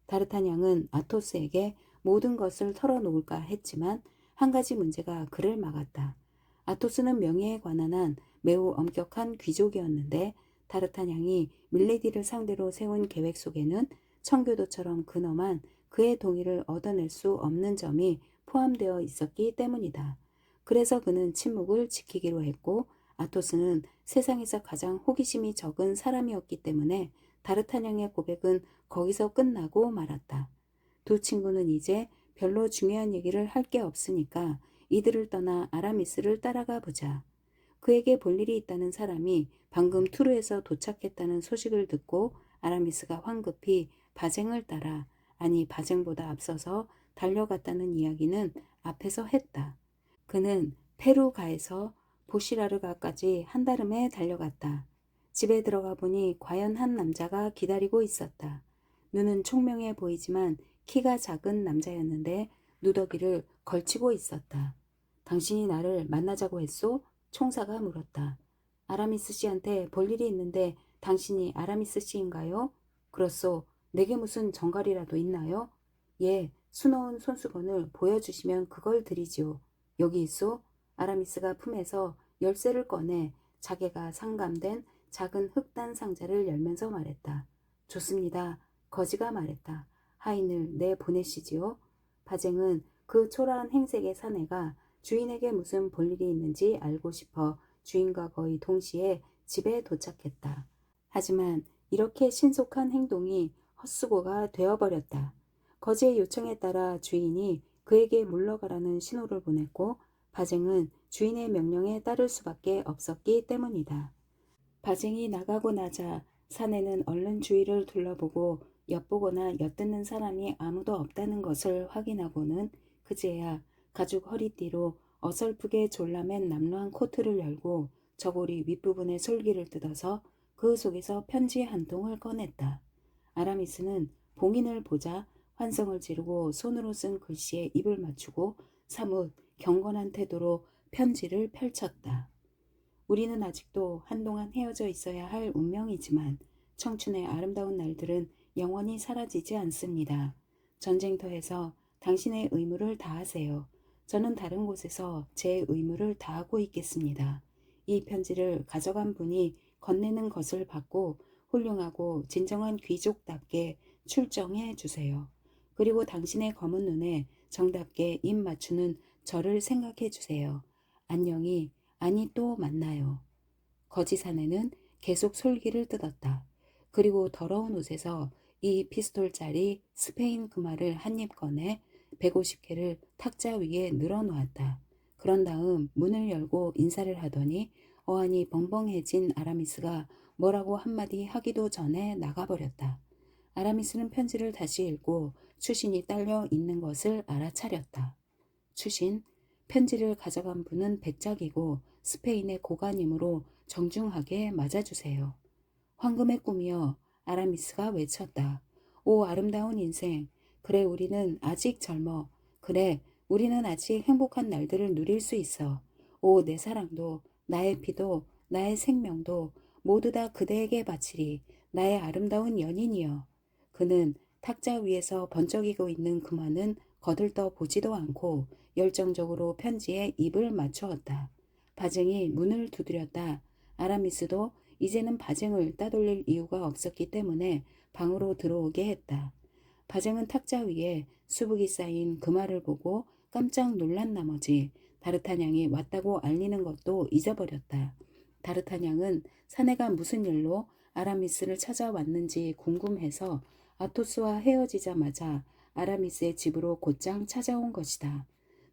다르타냥은 아토스에게 모든 것을 털어놓을까 했지만 한 가지 문제가 그를 막았다. 아토스는 명예에 관한 한 매우 엄격한 귀족이었는데 다르타냥이 밀레디를 상대로 세운 계획 속에는 청교도처럼 근엄한 그의 동의를 얻어낼 수 없는 점이 포함되어 있었기 때문이다. 그래서 그는 침묵을 지키기로 했고 아토스는 세상에서 가장 호기심이 적은 사람이었기 때문에 다르타냥의 고백은 거기서 끝나고 말았다. 두 친구는 이제 별로 중요한 얘기를 할 게 없으니까 이들을 떠나 아라미스를 따라가 보자. 그에게 볼 일이 있다는 사람이 방금 투르에서 도착했다는 소식을 듣고 아라미스가 황급히 바쟁을 따라, 아니 바쟁보다 앞서서 달려갔다는 이야기는 앞에서 했다. 그는 페루가에서 보시라르가까지 한달음에 달려갔다. 집에 들어가 보니 과연 한 남자가 기다리고 있었다. 눈은 총명해 보이지만 키가 작은 남자였는데 누더기를 걸치고 있었다. 당신이 나를 만나자고 했소? 총사가 물었다. 아라미스 씨한테 볼 일이 있는데 당신이 아라미스 씨인가요? 그렇소. 내게 무슨 정갈이라도 있나요? 예, 수놓은 손수건을 보여주시면 그걸 드리지요. 여기 있소? 아라미스가 품에서 열쇠를 꺼내 자개가 상감된 작은 흑단 상자를 열면서 말했다. 좋습니다. 거지가 말했다. 하인을 내보내시지요. 바쟁은 그 초라한 행색의 사내가 주인에게 무슨 볼일이 있는지 알고 싶어 주인과 거의 동시에 집에 도착했다. 하지만 이렇게 신속한 행동이 헛수고가 되어버렸다. 거지의 요청에 따라 주인이 그에게 물러가라는 신호를 보냈고 바쟁은 주인의 명령에 따를 수밖에 없었기 때문이다. 바쟁이 나가고 나자 사내는 얼른 주위를 둘러보고 엿보거나 엿듣는 사람이 아무도 없다는 것을 확인하고는 그제야 가죽 허리띠로 어설프게 졸라맨 남루한 코트를 열고 저고리 윗부분의 솔기를 뜯어서 그 속에서 편지 한 통을 꺼냈다. 아라미스는 봉인을 보자 환성을 지르고 손으로 쓴 글씨에 입을 맞추고 사뭇 경건한 태도로 편지를 펼쳤다. 우리는 아직도 한동안 헤어져 있어야 할 운명이지만 청춘의 아름다운 날들은 영원히 사라지지 않습니다. 전쟁터에서 당신의 의무를 다하세요. 저는 다른 곳에서 제 의무를 다하고 있겠습니다. 이 편지를 가져간 분이 건네는 것을 받고 훌륭하고 진정한 귀족답게 출정해 주세요. 그리고 당신의 검은 눈에 정답게 입 맞추는 저를 생각해 주세요. 안녕히, 아니 또 만나요. 거지 사내는 계속 솔기를 뜯었다. 그리고 더러운 옷에서 이 피스톨짜리 스페인 금화를 한 입 꺼내 150개를 탁자 위에 늘어놓았다. 그런 다음 문을 열고 인사를 하더니 어안이 벙벙해진 아라미스가 뭐라고 한마디 하기도 전에 나가버렸다. 아라미스는 편지를 다시 읽고 추신이 딸려 있는 것을 알아차렸다. 추신, 편지를 가져간 분은 백작이고 스페인의 고관이므로 정중하게 맞아주세요. 황금의 꿈이여, 아라미스가 외쳤다. 오 아름다운 인생, 그래 우리는 아직 젊어. 그래, 우리는 아직 행복한 날들을 누릴 수 있어. 오, 내 사랑도, 나의 피도, 나의 생명도 모두 다 그대에게 바치리, 나의 아름다운 연인이여. 그는 탁자 위에서 번쩍이고 있는 그만은 거들떠 보지도 않고 열정적으로 편지에 입을 맞추었다. 바쟁이 문을 두드렸다. 아라미스도 이제는 바쟁을 따돌릴 이유가 없었기 때문에 방으로 들어오게 했다. 바쟁은 탁자 위에 수북이 쌓인 금화를 보고 깜짝 놀란 나머지 다르타냥이 왔다고 알리는 것도 잊어버렸다. 다르타냥은 사내가 무슨 일로 아라미스를 찾아왔는지 궁금해서 아토스와 헤어지자마자 아라미스의 집으로 곧장 찾아온 것이다.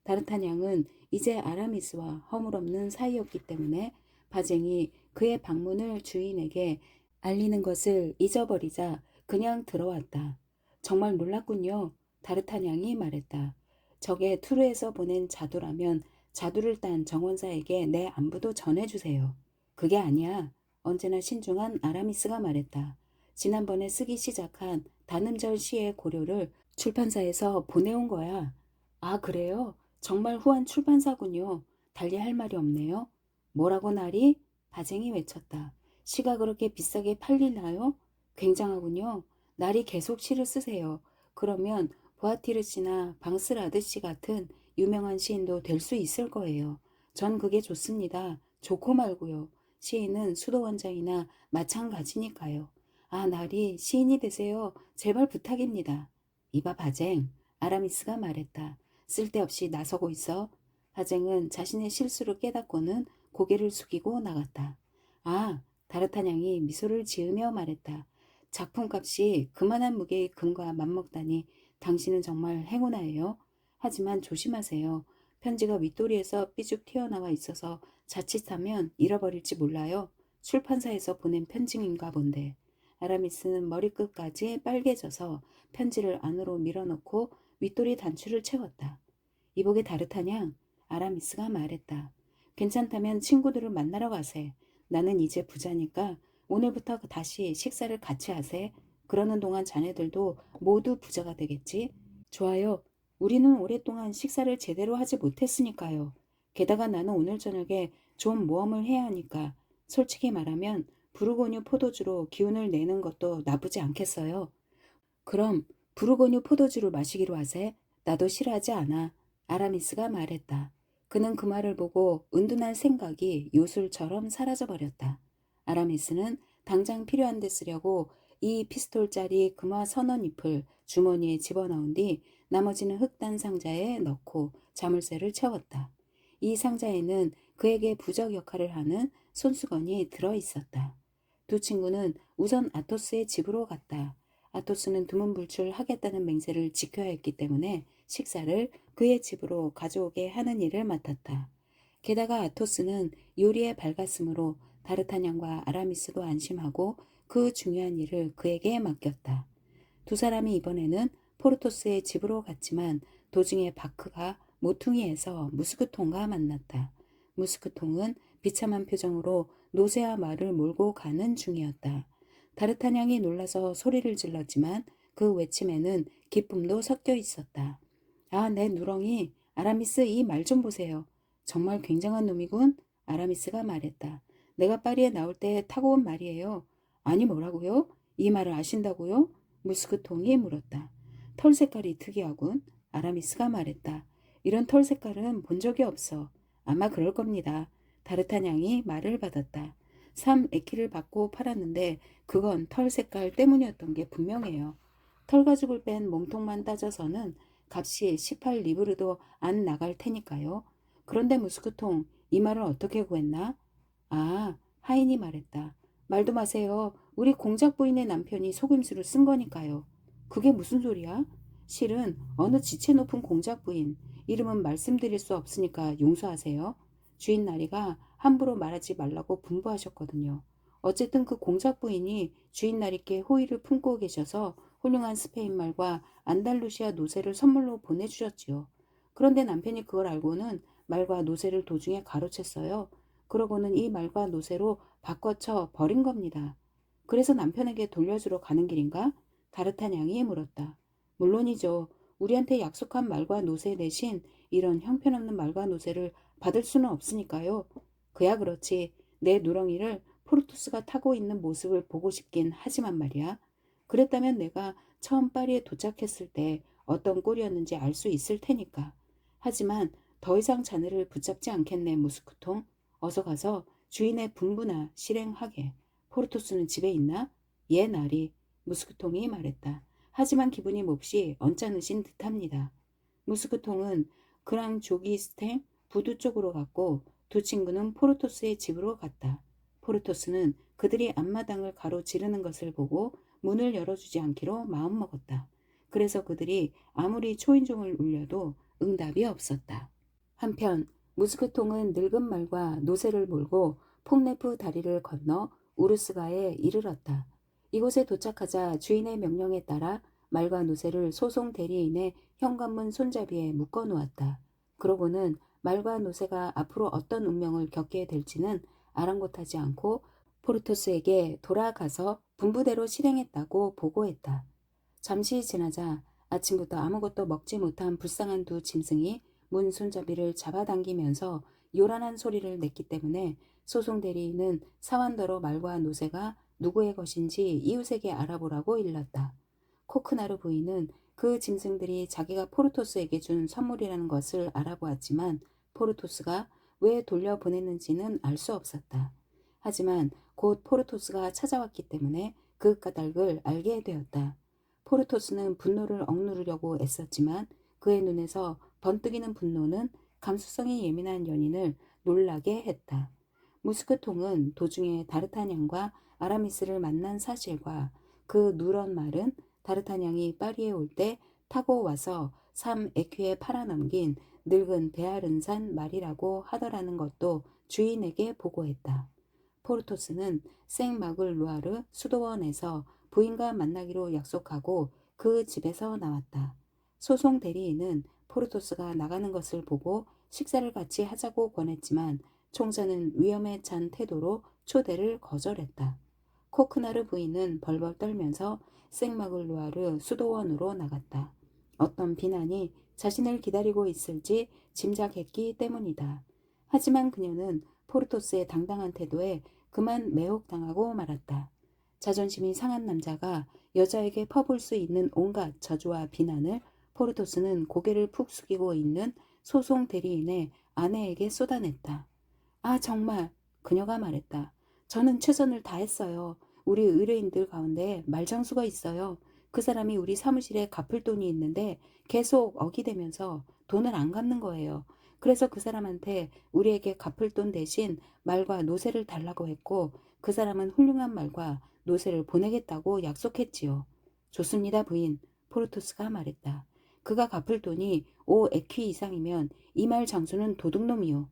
다르타냥은 이제 아라미스와 허물없는 사이였기 때문에 바쟁이 그의 방문을 주인에게 알리는 것을 잊어버리자 그냥 들어왔다. 정말 놀랐군요. 다르타냥이 말했다. 저게 투르에서 보낸 자두라면 자두를 딴 정원사에게 내 안부도 전해주세요. 그게 아니야. 언제나 신중한 아라미스가 말했다. 지난번에 쓰기 시작한 단음절 시의 고료를 출판사에서 보내온 거야. 아, 그래요? 정말 후한 출판사군요. 달리 할 말이 없네요. 뭐라고 나리? 바쟁이 외쳤다. 시가 그렇게 비싸게 팔리나요? 굉장하군요. 날이 계속 시를 쓰세요. 그러면 보아티르 씨나 방스라드 씨 같은 유명한 시인도 될 수 있을 거예요. 전 그게 좋습니다. 좋고 말고요. 시인은 수도원장이나 마찬가지니까요. 아, 날이 시인이 되세요. 제발 부탁입니다. 이봐 바쟁, 아라미스가 말했다. 쓸데없이 나서고 있어. 바쟁은 자신의 실수를 깨닫고는 고개를 숙이고 나갔다. 아, 다르타냥이 미소를 지으며 말했다. 작품값이 그만한 무게의 금과 맞먹다니 당신은 정말 행운아예요. 하지만 조심하세요. 편지가 윗도리에서 삐죽 튀어나와 있어서 자칫하면 잃어버릴지 몰라요. 출판사에서 보낸 편지인가 본데. 아라미스는 머리끝까지 빨개져서 편지를 안으로 밀어넣고 윗도리 단추를 채웠다. 이보게 다르타냥, 아라미스가 말했다. 괜찮다면 친구들을 만나러 가세. 나는 이제 부자니까 오늘부터 다시 식사를 같이 하세. 그러는 동안 자네들도 모두 부자가 되겠지. 좋아요. 우리는 오랫동안 식사를 제대로 하지 못했으니까요. 게다가 나는 오늘 저녁에 좀 모험을 해야 하니까 솔직히 말하면 부르고뉴 포도주로 기운을 내는 것도 나쁘지 않겠어요. 그럼 부르고뉴 포도주를 마시기로 하세. 나도 싫어하지 않아. 아라미스가 말했다. 그는 그 말을 보고 은둔한 생각이 요술처럼 사라져버렸다. 아라미스는 당장 필요한 데 쓰려고 이 피스톨짜리 금화 선원잎을 주머니에 집어넣은 뒤 나머지는 흑단 상자에 넣고 자물쇠를 채웠다. 이 상자에는 그에게 부적 역할을 하는 손수건이 들어있었다. 두 친구는 우선 아토스의 집으로 갔다. 아토스는 두문불출하겠다는 맹세를 지켜야 했기 때문에 식사를 그의 집으로 가져오게 하는 일을 맡았다. 게다가 아토스는 요리에 밝았으므로 다르타냥과 아라미스도 안심하고 그 중요한 일을 그에게 맡겼다. 두 사람이 이번에는 포르토스의 집으로 갔지만 도중에 바크가 모퉁이에서 무스크통과 만났다. 무스크통은 비참한 표정으로 노새와 말을 몰고 가는 중이었다. 다르타냥이 놀라서 소리를 질렀지만 그 외침에는 기쁨도 섞여 있었다. 아, 내 누렁이. 아라미스 이 말 좀 보세요. 정말 굉장한 놈이군. 아라미스가 말했다. 내가 파리에 나올 때 타고 온 말이에요. 아니 뭐라고요? 이 말을 아신다고요? 무스크통이 물었다. 털 색깔이 특이하군. 아라미스가 말했다. 이런 털 색깔은 본 적이 없어. 아마 그럴 겁니다. 다르타냥이 말을 받았다. 3에키를 받고 팔았는데 그건 털 색깔 때문이었던 게 분명해요. 털 가죽을 뺀 몸통만 따져서는 값이 18리브르도 안 나갈 테니까요. 그런데 무스크통, 이 말을 어떻게 구했나? 아, 하인이 말했다. 말도 마세요. 우리 공작 부인의 남편이 속임수를 쓴 거니까요. 그게 무슨 소리야? 실은 어느 지체 높은 공작 부인, 이름은 말씀드릴 수 없으니까 용서하세요. 주인 나리가 함부로 말하지 말라고 분부하셨거든요. 어쨌든 그 공작 부인이 주인 나리께 호의를 품고 계셔서 훌륭한 스페인 말과 안달루시아 노새를 선물로 보내주셨지요. 그런데 남편이 그걸 알고는 말과 노새를 도중에 가로챘어요. 그러고는 이 말과 노새로 바꿔쳐 버린 겁니다. 그래서 남편에게 돌려주러 가는 길인가? 다르타냥이 물었다. 물론이죠. 우리한테 약속한 말과 노새 대신 이런 형편없는 말과 노새를 받을 수는 없으니까요. 그야 그렇지. 내 누렁이를 포르토스가 타고 있는 모습을 보고 싶긴 하지만 말이야. 그랬다면 내가 처음 파리에 도착했을 때 어떤 꼴이었는지 알 수 있을 테니까. 하지만 더 이상 자네를 붙잡지 않겠네, 무스크통. 어서 가서 주인의 분부나 실행하게. 포르토스는 집에 있나? 예, 나리. 무스크통이 말했다. 하지만 기분이 몹시 언짢으신 듯합니다. 무스크통은 그랑 조기스탱 부두 쪽으로 갔고 두 친구는 포르토스의 집으로 갔다. 포르토스는 그들이 앞마당을 가로지르는 것을 보고 문을 열어주지 않기로 마음먹었다. 그래서 그들이 아무리 초인종을 울려도 응답이 없었다. 한편 무스크통은 늙은 말과 노새를 몰고 퐁네프 다리를 건너 우르스가에 이르렀다. 이곳에 도착하자 주인의 명령에 따라 말과 노새를 소송 대리인의 현관문 손잡이에 묶어 놓았다. 그러고는 말과 노새가 앞으로 어떤 운명을 겪게 될지는 아랑곳하지 않고 포르토스에게 돌아가서 분부대로 실행했다고 보고했다. 잠시 지나자 아침부터 아무것도 먹지 못한 불쌍한 두 짐승이 문 손잡이를 잡아당기면서 요란한 소리를 냈기 때문에 소송 대리인은 사완더러 말과 노새가 누구의 것인지 이웃에게 알아보라고 일렀다. 코크나르 부인은 그 짐승들이 자기가 포르토스에게 준 선물이라는 것을 알아보았지만 포르토스가 왜 돌려보냈는지는 알 수 없었다. 하지만 곧 포르토스가 찾아왔기 때문에 그 까닭을 알게 되었다. 포르토스는 분노를 억누르려고 애썼지만 그의 눈에서 번뜩이는 분노는 감수성이 예민한 연인을 놀라게 했다. 무스크통은 도중에 다르타냥과 아라미스를 만난 사실과 그 누런 말은 다르타냥이 파리에 올 때 타고 와서 3에큐에 팔아넘긴 늙은 베아른산 말이라고 하더라는 것도 주인에게 보고했다. 포르토스는 생마글루아르 수도원에서 부인과 만나기로 약속하고 그 집에서 나왔다. 소송 대리인은 포르토스가 나가는 것을 보고 식사를 같이 하자고 권했지만 총사는 위험에 찬 태도로 초대를 거절했다. 코크나르 부인은 벌벌 떨면서 생마글루아르 수도원으로 나갔다. 어떤 비난이 자신을 기다리고 있을지 짐작했기 때문이다. 하지만 그녀는 포르토스의 당당한 태도에 그만 매혹당하고 말았다. 자존심이 상한 남자가 여자에게 퍼부을 수 있는 온갖 저주와 비난을 포르토스는 고개를 푹 숙이고 있는 소송 대리인의 아내에게 쏟아냈다. 아, 정말, 그녀가 말했다. 저는 최선을 다했어요. 우리 의뢰인들 가운데 말장수가 있어요. 그 사람이 우리 사무실에 갚을 돈이 있는데 계속 어기대면서 돈을 안 갚는 거예요. 그래서 그 사람한테 우리에게 갚을 돈 대신 말과 노새를 달라고 했고 그 사람은 훌륭한 말과 노새를 보내겠다고 약속했지요. 좋습니다, 부인. 포르토스가 말했다. 그가 갚을 돈이 5에퀴 이상이면 이 말 장수는 도둑놈이요.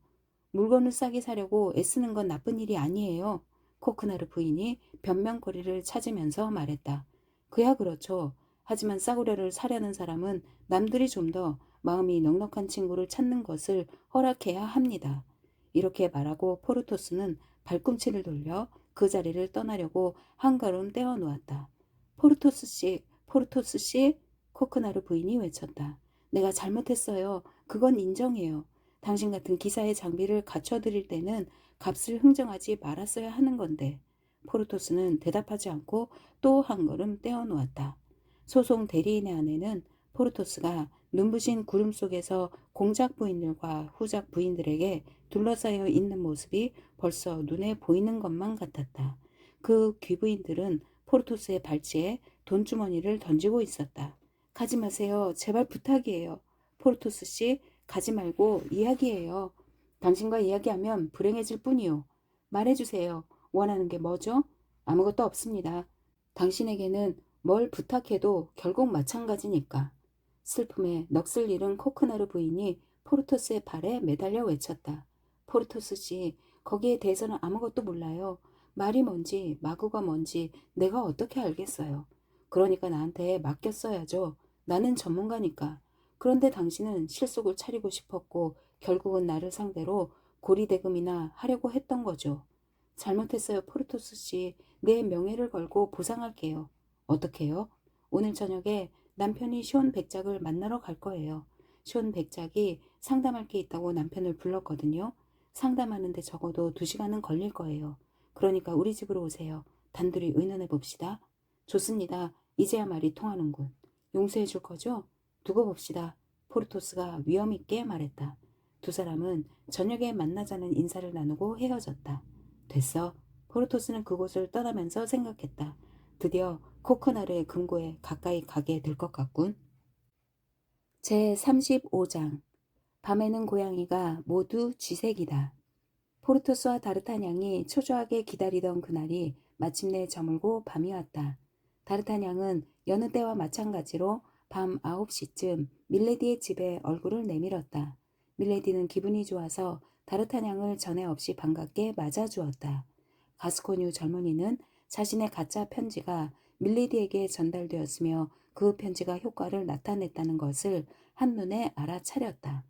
물건을 싸게 사려고 애쓰는 건 나쁜 일이 아니에요. 코크나르 부인이 변명거리를 찾으면서 말했다. 그야 그렇죠. 하지만 싸구려를 사려는 사람은 남들이 좀 더 마음이 넉넉한 친구를 찾는 것을 허락해야 합니다. 이렇게 말하고 포르토스는 발꿈치를 돌려 그 자리를 떠나려고 한 걸음 떼어 놓았다. 포르토스 씨, 포르토스 씨, 코크나르 부인이 외쳤다. 내가 잘못했어요. 그건 인정해요. 당신 같은 기사의 장비를 갖춰드릴 때는 값을 흥정하지 말았어야 하는 건데. 포르토스는 대답하지 않고 또 한 걸음 떼어 놓았다. 소송 대리인의 아내는 포르토스가 눈부신 구름 속에서 공작 부인들과 후작 부인들에게 둘러싸여 있는 모습이 벌써 눈에 보이는 것만 같았다. 그 귀부인들은 포르토스의 발치에 돈주머니를 던지고 있었다. 가지 마세요. 제발 부탁이에요. 포르토스 씨, 가지 말고 이야기해요. 당신과 이야기하면 불행해질 뿐이요. 말해주세요. 원하는 게 뭐죠? 아무것도 없습니다. 당신에게는 뭘 부탁해도 결국 마찬가지니까. 슬픔에 넋을 잃은 코크나르 부인이 포르토스의 발에 매달려 외쳤다. 포르토스 씨, 거기에 대해서는 아무것도 몰라요. 말이 뭔지 마구가 뭔지 내가 어떻게 알겠어요. 그러니까 나한테 맡겼어야죠. 나는 전문가니까. 그런데 당신은 실속을 차리고 싶었고 결국은 나를 상대로 고리대금이나 하려고 했던 거죠. 잘못했어요, 포르토스 씨. 내 명예를 걸고 보상할게요. 어떻게요? 오늘 저녁에 남편이 시온 백작을 만나러 갈 거예요. 시온 백작이 상담할 게 있다고 남편을 불렀거든요. 상담하는데 적어도 2시간은 걸릴 거예요. 그러니까 우리 집으로 오세요. 단둘이 의논해 봅시다. 좋습니다. 이제야 말이 통하는군. 용서해 줄 거죠? 두고 봅시다. 포르토스가 위험 있게 말했다. 두 사람은 저녁에 만나자는 인사를 나누고 헤어졌다. 됐어. 포르토스는 그곳을 떠나면서 생각했다. 드디어 코크나르의 금고에 가까이 가게 될 것 같군. 제35장 밤에는 고양이가 모두 쥐색이다. 포르토스와 다르타냥이 초조하게 기다리던 그날이 마침내 저물고 밤이 왔다. 다르타냥은 여느 때와 마찬가지로 밤 9시쯤 밀레디의 집에 얼굴을 내밀었다. 밀레디는 기분이 좋아서 다르타냥을 전에 없이 반갑게 맞아주었다. 가스코뉴 젊은이는 자신의 가짜 편지가 밀레디에게 전달되었으며 그 편지가 효과를 나타냈다는 것을 한눈에 알아차렸다.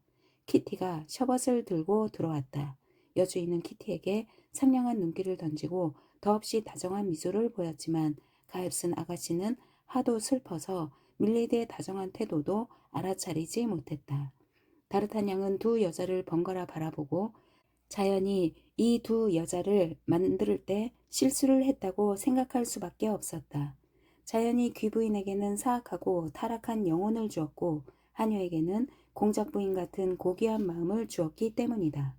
키티가 셔벗을 들고 들어왔다. 여주인은 키티에게 상냥한 눈길을 던지고 더없이 다정한 미소를 보였지만 가엾은 아가씨는 하도 슬퍼서 밀레디의 다정한 태도도 알아차리지 못했다. 다르타냥은 두 여자를 번갈아 바라보고 자연히 이 두 여자를 만들 때 실수를 했다고 생각할 수밖에 없었다. 자연히 귀부인에게는 사악하고 타락한 영혼을 주었고 하녀에게는 공작부인 같은 고귀한 마음을 주었기 때문이다.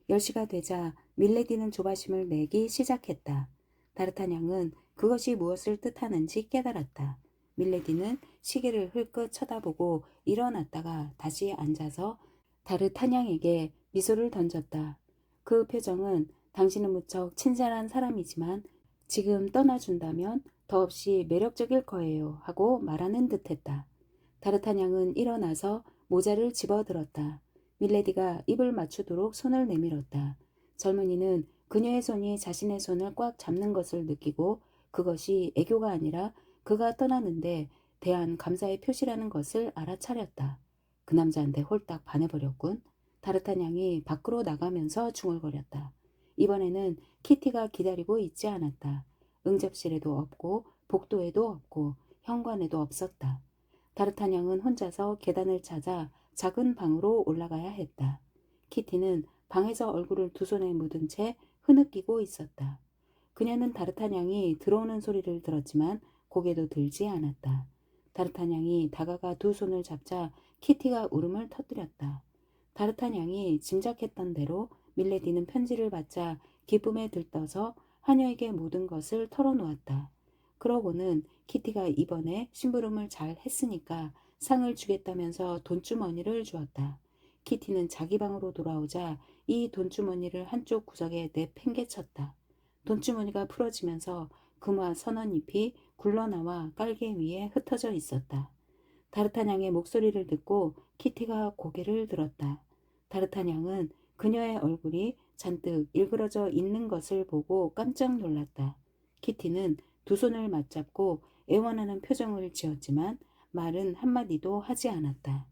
10시가 되자 밀레디는 조바심을 내기 시작했다. 다르타냥은 그것이 무엇을 뜻하는지 깨달았다. 밀레디는 시계를 흘끗 쳐다보고 일어났다가 다시 앉아서 다르타냥에게 미소를 던졌다. 그 표정은 당신은 무척 친절한 사람이지만 지금 떠나준다면 더없이 매력적일 거예요 하고 말하는 듯했다. 다르타냥은 일어나서 모자를 집어들었다. 밀레디가 입을 맞추도록 손을 내밀었다. 젊은이는 그녀의 손이 자신의 손을 꽉 잡는 것을 느끼고 그것이 애교가 아니라 그가 떠나는데 대한 감사의 표시라는 것을 알아차렸다. 그 남자한테 홀딱 반해버렸군. 다르타냥이 밖으로 나가면서 중얼거렸다. 이번에는 키티가 기다리고 있지 않았다. 응접실에도 없고 복도에도 없고 현관에도 없었다. 다르타냥은 혼자서 계단을 찾아 작은 방으로 올라가야 했다. 키티는 방에서 얼굴을 두 손에 묻은 채 흐느끼고 있었다. 그녀는 다르타냥이 들어오는 소리를 들었지만 고개도 들지 않았다. 다르타냥이 다가가 두 손을 잡자 키티가 울음을 터뜨렸다. 다르타냥이 짐작했던 대로 밀레디는 편지를 받자 기쁨에 들떠서 하녀에게 모든 것을 털어놓았다. 그러고는 키티가 이번에 심부름을 잘 했으니까 상을 주겠다면서 돈주머니를 주었다. 키티는 자기 방으로 돌아오자 이 돈주머니를 한쪽 구석에 내팽개쳤다. 돈주머니가 풀어지면서 금화 선언잎이 굴러나와 깔개 위에 흩어져 있었다. 다르타냥의 목소리를 듣고 키티가 고개를 들었다. 다르타냥은 그녀의 얼굴이 잔뜩 일그러져 있는 것을 보고 깜짝 놀랐다. 키티는 두 손을 맞잡고 애원하는 표정을 지었지만 말은 한마디도 하지 않았다.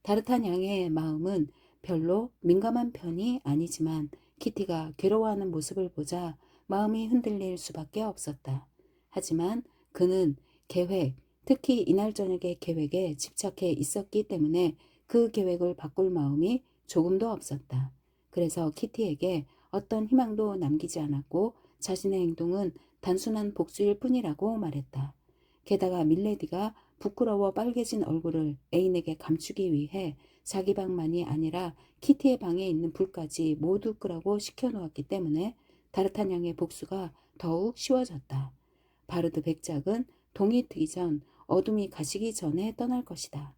다르타냥의 마음은 별로 민감한 편이 아니지만 키티가 괴로워하는 모습을 보자 마음이 흔들릴 수밖에 없었다. 하지만 그는 계획, 특히 이날 저녁의 계획에 집착해 있었기 때문에 그 계획을 바꿀 마음이 조금도 없었다. 그래서 키티에게 어떤 희망도 남기지 않았고 자신의 행동은 단순한 복수일 뿐이라고 말했다. 게다가 밀레디가 부끄러워 빨개진 얼굴을 애인에게 감추기 위해 자기 방만이 아니라 키티의 방에 있는 불까지 모두 끄라고 시켜놓았기 때문에 다르타냥의 복수가 더욱 쉬워졌다. 바르드 백작은 동이 트기 전 어둠이 가시기 전에 떠날 것이다.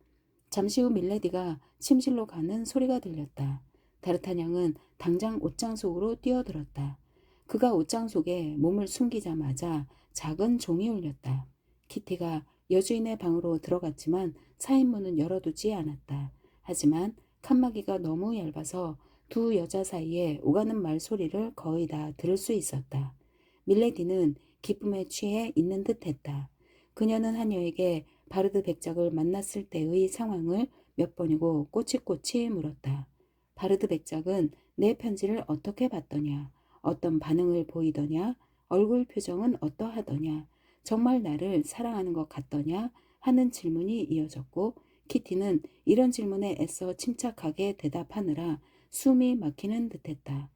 잠시 후 밀레디가 침실로 가는 소리가 들렸다. 다르타냥은 당장 옷장 속으로 뛰어들었다. 그가 옷장 속에 몸을 숨기자마자 작은 종이 울렸다. 키티가 여주인의 방으로 들어갔지만 사인문은 열어두지 않았다. 하지만 칸막이가 너무 얇아서 두 여자 사이에 오가는 말소리를 거의 다 들을 수 있었다. 밀레디는 기쁨에 취해 있는 듯했다. 그녀는 하녀에게 바르드 백작을 만났을 때의 상황을 몇 번이고 꼬치꼬치 물었다. 바르드 백작은 내 편지를 어떻게 봤더냐, 어떤 반응을 보이더냐, 얼굴 표정은 어떠하더냐, 정말 나를 사랑하는 것 같더냐 하는 질문이 이어졌고 키티는 이런 질문에 애써 침착하게 대답하느라 숨이 막히는 듯했다.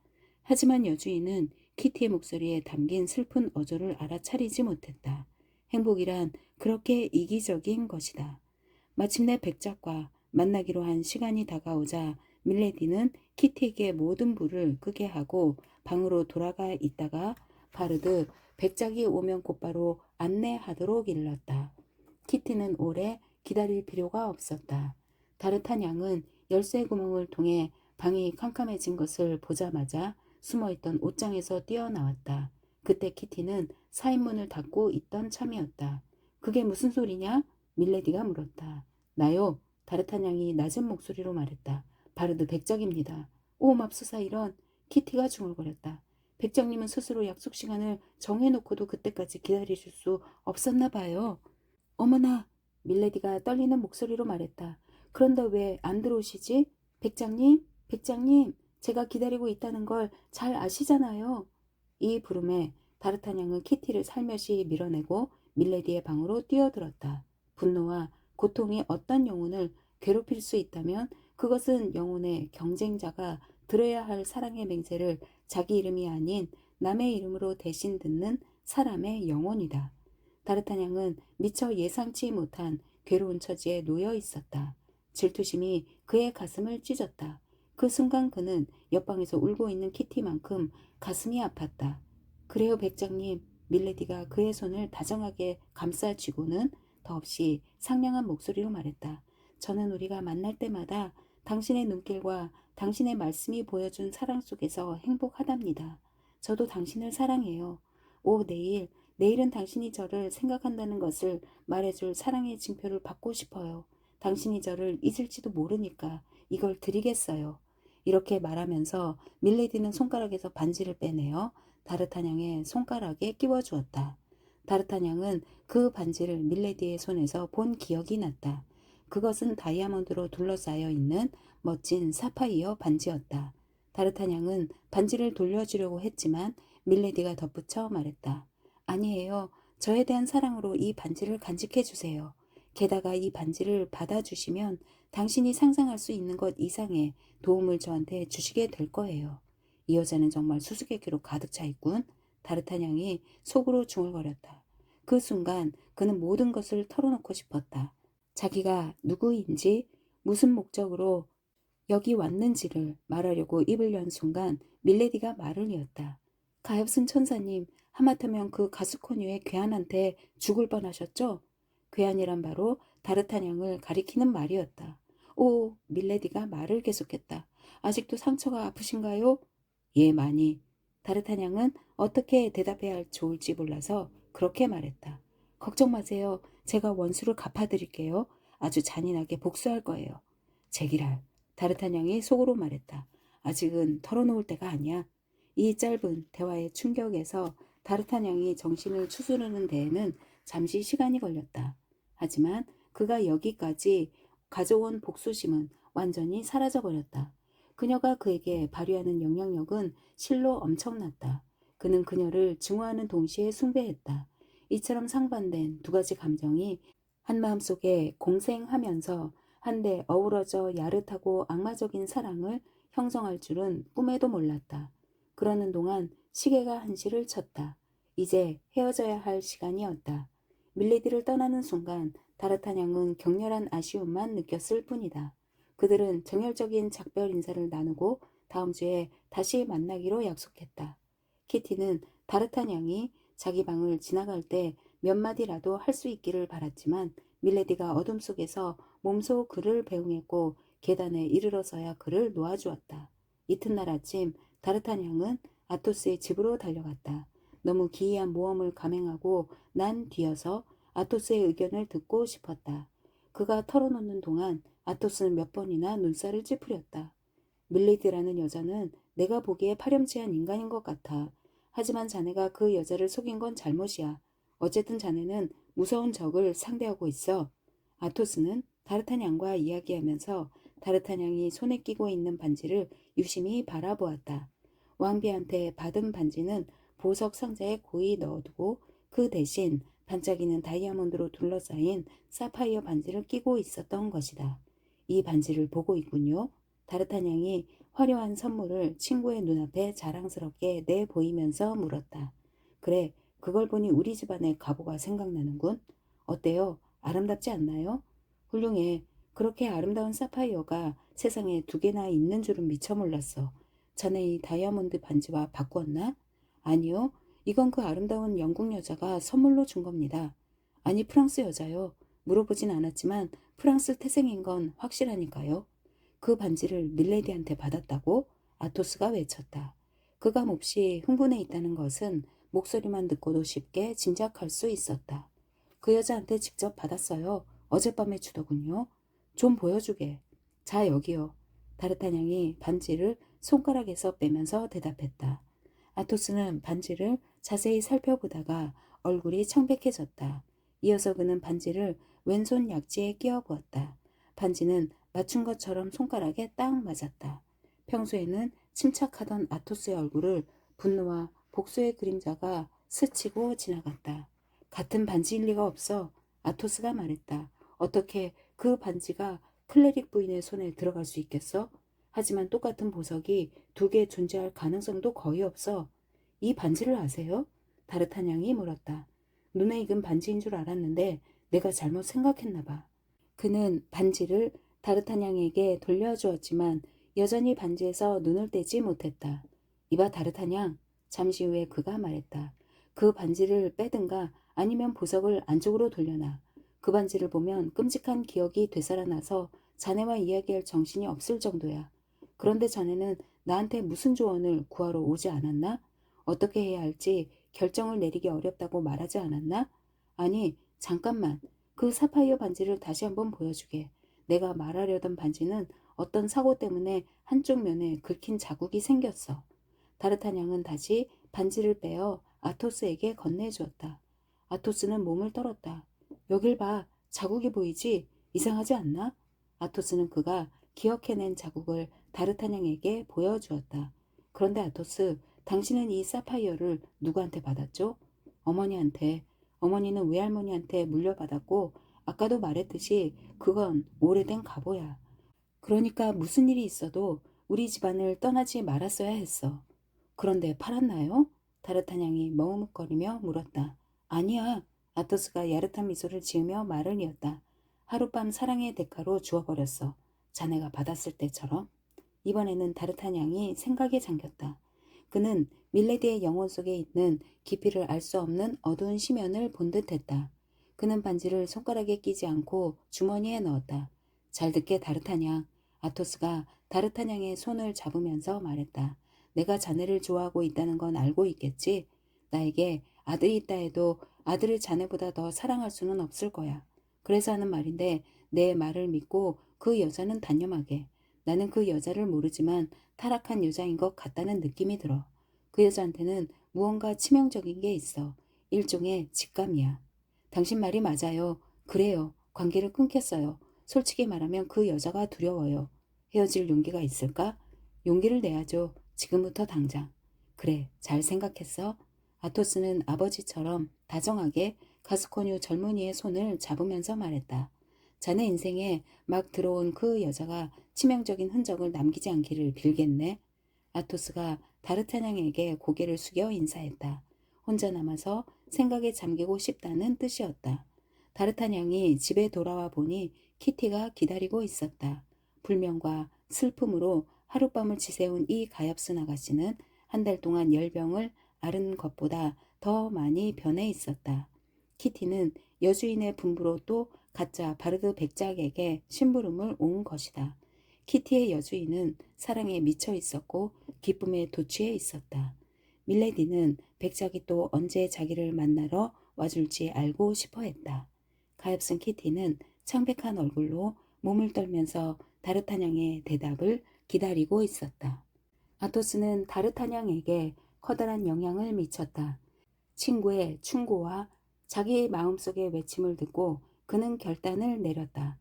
하지만 여주인은 키티의 목소리에 담긴 슬픈 어조를 알아차리지 못했다. 행복이란 그렇게 이기적인 것이다. 마침내 백작과 만나기로 한 시간이 다가오자 밀레디는 키티에게 모든 불을 끄게 하고 방으로 돌아가 있다가 바르드 백작이 오면 곧바로 안내하도록 일렀다. 키티는 오래 기다릴 필요가 없었다. 다르타냥은 열쇠 구멍을 통해 방이 캄캄해진 것을 보자마자 숨어있던 옷장에서 뛰어나왔다. 그때 키티는 사인문을 닫고 있던 참이었다. 그게 무슨 소리냐? 밀레디가 물었다. 나요? 다르타냥이 낮은 목소리로 말했다. 바르드 백작입니다. 오 맙소사 이런. 키티가 중얼거렸다. 백작님은 스스로 약속 시간을 정해놓고도 그때까지 기다리실 수 없었나 봐요. 어머나, 밀레디가 떨리는 목소리로 말했다. 그런데 왜 안 들어오시지? 백장님, 백장님, 제가 기다리고 있다는 걸 잘 아시잖아요. 이 부름에 다르타냥은 키티를 살며시 밀어내고 밀레디의 방으로 뛰어들었다. 분노와 고통이 어떤 영혼을 괴롭힐 수 있다면 그것은 영혼의 경쟁자가 들어야 할 사랑의 맹세를 자기 이름이 아닌 남의 이름으로 대신 듣는 사람의 영혼이다. 다르타냥은 미처 예상치 못한 괴로운 처지에 놓여 있었다. 질투심이 그의 가슴을 찢었다. 그 순간 그는 옆방에서 울고 있는 키티만큼 가슴이 아팠다. 그래요 백장님. 밀레디가 그의 손을 다정하게 감싸쥐고는 더없이 상냥한 목소리로 말했다. 저는 우리가 만날 때마다 당신의 눈길과 당신의 말씀이 보여준 사랑 속에서 행복하답니다. 저도 당신을 사랑해요. 오 내일은 당신이 저를 생각한다는 것을 말해줄 사랑의 징표를 받고 싶어요. 당신이 저를 잊을지도 모르니까 이걸 드리겠어요. 이렇게 말하면서 밀레디는 손가락에서 반지를 빼내어 다르타냥의 손가락에 끼워주었다. 다르타냥은 그 반지를 밀레디의 손에서 본 기억이 났다. 그것은 다이아몬드로 둘러싸여 있는 멋진 사파이어 반지였다. 다르타냥은 반지를 돌려주려고 했지만 밀레디가 덧붙여 말했다. 아니에요. 저에 대한 사랑으로 이 반지를 간직해 주세요. 게다가 이 반지를 받아주시면 당신이 상상할 수 있는 것 이상의 도움을 저한테 주시게 될 거예요. 이 여자는 정말 수수께끼로 가득 차 있군. 다르타냥이 속으로 중얼거렸다. 그 순간 그는 모든 것을 털어놓고 싶었다. 자기가 누구인지 무슨 목적으로 여기 왔는지를 말하려고 입을 연 순간 밀레디가 말을 이었다. 가엾은 천사님, 하마터면 그 가스코뉴의 괴한한테 죽을 뻔하셨죠? 괴한이란 바로 다르타냥을 가리키는 말이었다. 오, 밀레디가 말을 계속했다. 아직도 상처가 아프신가요? 예, 많이. 다르타냥은 어떻게 대답해야 할 좋을지 몰라서 그렇게 말했다. 걱정 마세요. 제가 원수를 갚아드릴게요. 아주 잔인하게 복수할 거예요. 제기랄. 다르타냥이 속으로 말했다. 아직은 털어놓을 때가 아니야. 이 짧은 대화의 충격에서 다르타냥이 정신을 추스르는 데에는 잠시 시간이 걸렸다. 하지만 그가 여기까지 가져온 복수심은 완전히 사라져버렸다. 그녀가 그에게 발휘하는 영향력은 실로 엄청났다. 그는 그녀를 증오하는 동시에 숭배했다. 이처럼 상반된 두 가지 감정이 한마음 속에 공생하면서 한데 어우러져 야릇하고 악마적인 사랑을 형성할 줄은 꿈에도 몰랐다. 그러는 동안 시계가 1시를 쳤다. 이제 헤어져야 할 시간이었다. 밀레디를 떠나는 순간 다르타냥은 격렬한 아쉬움만 느꼈을 뿐이다. 그들은 정열적인 작별 인사를 나누고 다음 주에 다시 만나기로 약속했다. 키티는 다르타냥이 자기 방을 지나갈 때 몇 마디라도 할 수 있기를 바랐지만 밀레디가 어둠 속에서 몸소 그를 배웅했고 계단에 이르러서야 그를 놓아주었다. 이튿날 아침 다르타냥은 아토스의 집으로 달려갔다. 너무 기이한 모험을 감행하고 난 뒤여서 아토스의 의견을 듣고 싶었다. 그가 털어놓는 동안 아토스는 몇 번이나 눈살을 찌푸렸다. 밀레디라는 여자는 내가 보기에 파렴치한 인간인 것 같아. 하지만 자네가 그 여자를 속인 건 잘못이야. 어쨌든 자네는 무서운 적을 상대하고 있어. 아토스는 다르타냥과 이야기하면서 다르타냥이 손에 끼고 있는 반지를 유심히 바라보았다. 왕비한테 받은 반지는 보석 상자에 고이 넣어두고 그 대신 반짝이는 다이아몬드로 둘러싸인 사파이어 반지를 끼고 있었던 것이다. 이 반지를 보고 있군요. 다르타냥이 화려한 선물을 친구의 눈앞에 자랑스럽게 내보이면서 물었다. 그래, 그걸 보니 우리 집안의 가보가 생각나는군. 어때요? 아름답지 않나요? 훌륭해. 그렇게 아름다운 사파이어가 세상에 2개나 있는 줄은 미처 몰랐어. 자네 이 다이아몬드 반지와 바꾸었나? 아니요. 이건 그 아름다운 영국 여자가 선물로 준 겁니다. 아니, 프랑스 여자요. 물어보진 않았지만 프랑스 태생인 건 확실하니까요. 그 반지를 밀레디한테 받았다고 아토스가 외쳤다. 그가 몹시 흥분해 있다는 것은 목소리만 듣고도 쉽게 짐작할 수 있었다. 그 여자한테 직접 받았어요. 어젯밤에 주더군요. 좀 보여주게. 자, 여기요. 다르타냥이 반지를 손가락에서 빼면서 대답했다. 아토스는 반지를 자세히 살펴보다가 얼굴이 청백해졌다. 이어서 그는 반지를 왼손 약지에 끼워 보았다. 반지는 맞춘 것처럼 손가락에 딱 맞았다. 평소에는 침착하던 아토스의 얼굴을 분노와 복수의 그림자가 스치고 지나갔다. 같은 반지일 리가 없어. 아토스가 말했다. 어떻게 그 반지가 클레릭 부인의 손에 들어갈 수 있겠어? 하지만 똑같은 보석이 2개 존재할 가능성도 거의 없어. 이 반지를 아세요? 다르타냥이 물었다. 눈에 익은 반지인 줄 알았는데 내가 잘못 생각했나 봐. 그는 반지를 다르타냥에게 돌려주었지만 여전히 반지에서 눈을 떼지 못했다. 이봐 다르타냥. 잠시 후에 그가 말했다. 그 반지를 빼든가 아니면 보석을 안쪽으로 돌려놔. 그 반지를 보면 끔찍한 기억이 되살아나서 자네와 이야기할 정신이 없을 정도야. 그런데 자네는 나한테 무슨 조언을 구하러 오지 않았나? 어떻게 해야 할지 결정을 내리기 어렵다고 말하지 않았나? 아니, 잠깐만. 그 사파이어 반지를 다시 한번 보여주게. 내가 말하려던 반지는 어떤 사고 때문에 한쪽 면에 긁힌 자국이 생겼어. 다르타냥은 다시 반지를 빼어 아토스에게 건네주었다. 아토스는 몸을 떨었다. 여길 봐. 자국이 보이지? 이상하지 않나? 아토스는 그가 기억해낸 자국을 다르타냥에게 보여주었다. 그런데 아토스, 당신은 이 사파이어를 누구한테 받았죠? 어머니한테. 어머니는 외할머니한테 물려받았고 아까도 말했듯이 그건 오래된 갑오야. 그러니까 무슨 일이 있어도 우리 집안을 떠나지 말았어야 했어. 그런데 팔았나요? 다르타냥이 머뭇거리며 물었다. 아니야. 아토스가 야릇한 미소를 지으며 말을 이었다. 하룻밤 사랑의 대가로 주어버렸어. 자네가 받았을 때처럼. 이번에는 다르타냥이 생각에 잠겼다. 그는 밀레디의 영혼 속에 있는 깊이를 알 수 없는 어두운 심연을 본 듯했다. 그는 반지를 손가락에 끼지 않고 주머니에 넣었다. 잘 듣게 다르타냥. 아토스가 다르타냥의 손을 잡으면서 말했다. 내가 자네를 좋아하고 있다는 건 알고 있겠지? 나에게 아들이 있다 해도 아들을 자네보다 더 사랑할 수는 없을 거야. 그래서 하는 말인데 내 말을 믿고 그 여자는 단념하게. 나는 그 여자를 모르지만 타락한 여자인 것 같다는 느낌이 들어. 그 여자한테는 무언가 치명적인 게 있어. 일종의 직감이야. 당신 말이 맞아요. 그래요. 관계를 끊겠어요. 솔직히 말하면 그 여자가 두려워요. 헤어질 용기가 있을까? 용기를 내야죠. 지금부터 당장. 그래, 잘 생각했어? 아토스는 아버지처럼 다정하게 가스코뉴 젊은이의 손을 잡으면서 말했다. 자네 인생에 막 들어온 그 여자가 치명적인 흔적을 남기지 않기를 빌겠네. 아토스가 다르타냥에게 고개를 숙여 인사했다. 혼자 남아서 생각에 잠기고 싶다는 뜻이었다. 다르타냥이 집에 돌아와 보니 키티가 기다리고 있었다. 불면과 슬픔으로 하룻밤을 지새운 이 가엾은 아가씨는 한 달 동안 열병을 앓은 것보다 더 많이 변해 있었다. 키티는 여주인의 분부로 또 가짜 바르드 백작에게 심부름을 온 것이다. 키티의 여주인은 사랑에 미쳐 있었고 기쁨에 도취해 있었다. 밀레디는 백작이 또 언제 자기를 만나러 와줄지 알고 싶어 했다. 가엾은 키티는 창백한 얼굴로 몸을 떨면서 다르타냥의 대답을 기다리고 있었다. 아토스는 다르타냥에게 커다란 영향을 미쳤다. 친구의 충고와 자기 마음속의 외침을 듣고 그는 결단을 내렸다.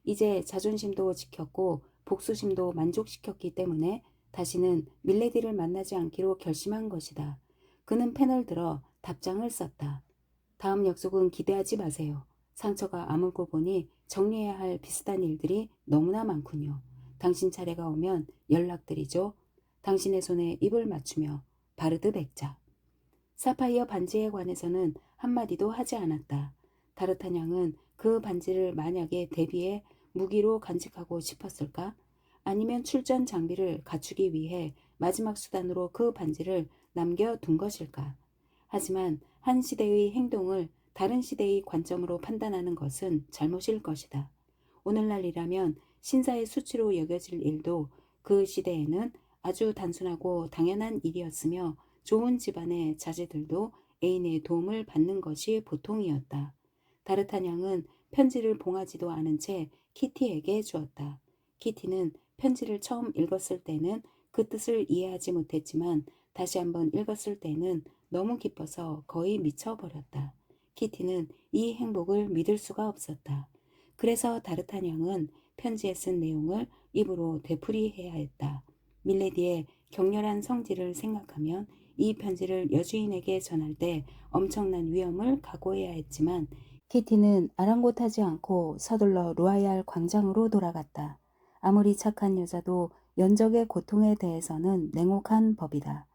이제 자존심도 지켰고 복수심도 만족시켰기 때문에 다시는 밀레디를 만나지 않기로 결심한 것이다. 그는 펜을 들어 답장을 썼다. 다음 약속은 기대하지 마세요. 상처가 아물고 보니 정리해야 할 비슷한 일들이 너무나 많군요. 당신 차례가 오면 연락드리죠. 당신의 손에 입을 맞추며 바르드 백작. 사파이어 반지에 관해서는 한마디도 하지 않았다. 다르타냥은 그 반지를 만약에 대비해 무기로 간직하고 싶었을까? 아니면 출전 장비를 갖추기 위해 마지막 수단으로 그 반지를 남겨둔 것일까? 하지만 한 시대의 행동을 다른 시대의 관점으로 판단하는 것은 잘못일 것이다. 오늘날이라면 신사의 수치로 여겨질 일도 그 시대에는 아주 단순하고 당연한 일이었으며 좋은 집안의 자제들도 애인의 도움을 받는 것이 보통이었다. 다르타냥은 편지를 봉하지도 않은 채 키티에게 주었다. 키티는 편지를 처음 읽었을 때는 그 뜻을 이해하지 못했지만 다시 한번 읽었을 때는 너무 기뻐서 거의 미쳐버렸다. 키티는 이 행복을 믿을 수가 없었다. 그래서 다르타냥은 편지에 쓴 내용을 입으로 되풀이해야 했다. 밀레디의 격렬한 성질을 생각하면 이 편지를 여주인에게 전할 때 엄청난 위험을 각오해야 했지만 키티는 아랑곳하지 않고 서둘러 루아얄 광장으로 돌아갔다. 아무리 착한 여자도 연적의 고통에 대해서는 냉혹한 법이다.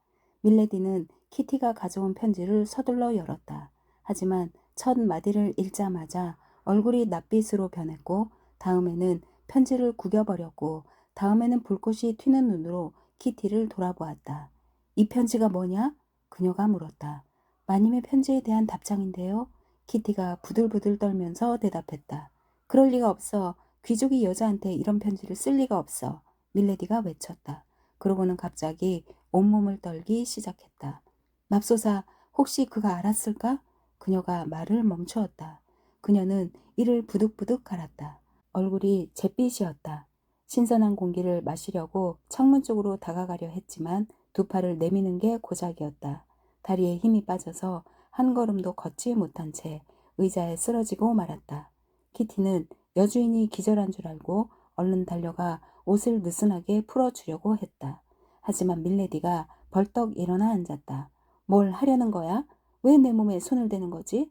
밀레디는 키티가 가져온 편지를 서둘러 열었다. 하지만 첫 마디를 읽자마자 얼굴이 낯빛으로 변했고 다음에는 편지를 구겨버렸고 다음에는 불꽃이 튀는 눈으로 키티를 돌아보았다. 이 편지가 뭐냐? 그녀가 물었다. 마님의 편지에 대한 답장인데요. 키티가 부들부들 떨면서 대답했다. 그럴 리가 없어. 귀족이 여자한테 이런 편지를 쓸 리가 없어. 밀레디가 외쳤다. 그러고는 갑자기 온몸을 떨기 시작했다. 맙소사, 혹시 그가 알았을까? 그녀가 말을 멈추었다. 그녀는 이를 부득부득 갈았다. 얼굴이 잿빛이었다. 신선한 공기를 마시려고 창문 쪽으로 다가가려 했지만 두 팔을 내미는 게 고작이었다. 다리에 힘이 빠져서 한 걸음도 걷지 못한 채 의자에 쓰러지고 말았다. 키티는 여주인이 기절한 줄 알고 얼른 달려가 옷을 느슨하게 풀어주려고 했다. 하지만 밀레디가 벌떡 일어나 앉았다. 뭘 하려는 거야? 왜 내 몸에 손을 대는 거지?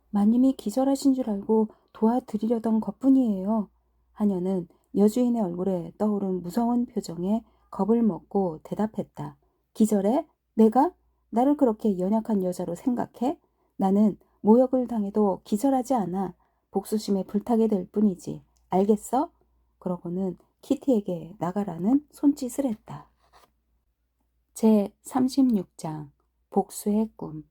마님이 기절하신 줄 알고 도와드리려던 것뿐이에요. 하녀는 여주인의 얼굴에 떠오른 무서운 표정에 겁을 먹고 대답했다. 기절해? 내가? 나를 그렇게 연약한 여자로 생각해? 나는 모욕을 당해도 기절하지 않아. 복수심에 불타게 될 뿐이지. 알겠어? 그러고는 키티에게 나가라는 손짓을 했다. 제 36장 복수의 꿈.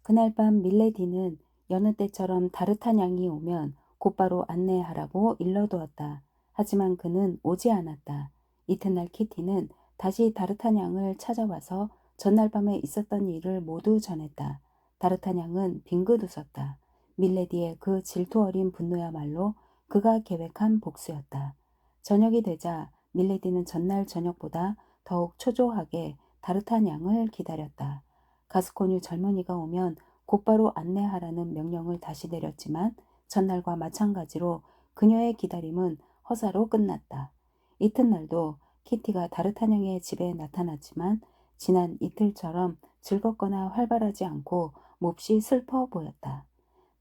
그날 밤 밀레디는 여느 때처럼 다르타냥이 오면 곧바로 안내하라고 일러두었다. 하지만 그는 오지 않았다. 이튿날 키티는 다시 다르타냥을 찾아와서 전날 밤에 있었던 일을 모두 전했다. 다르타냥은 빙긋 웃었다. 밀레디의 그 질투 어린 분노야말로 그가 계획한 복수였다. 저녁이 되자 밀레디는 전날 저녁보다 더욱 초조하게 다르타냥을 기다렸다. 가스코뉴 젊은이가 오면 곧바로 안내하라는 명령을 다시 내렸지만 전날과 마찬가지로 그녀의 기다림은 허사로 끝났다. 이튿날도 키티가 다르타냥의 집에 나타났지만 지난 이틀처럼 즐겁거나 활발하지 않고 몹시 슬퍼 보였다.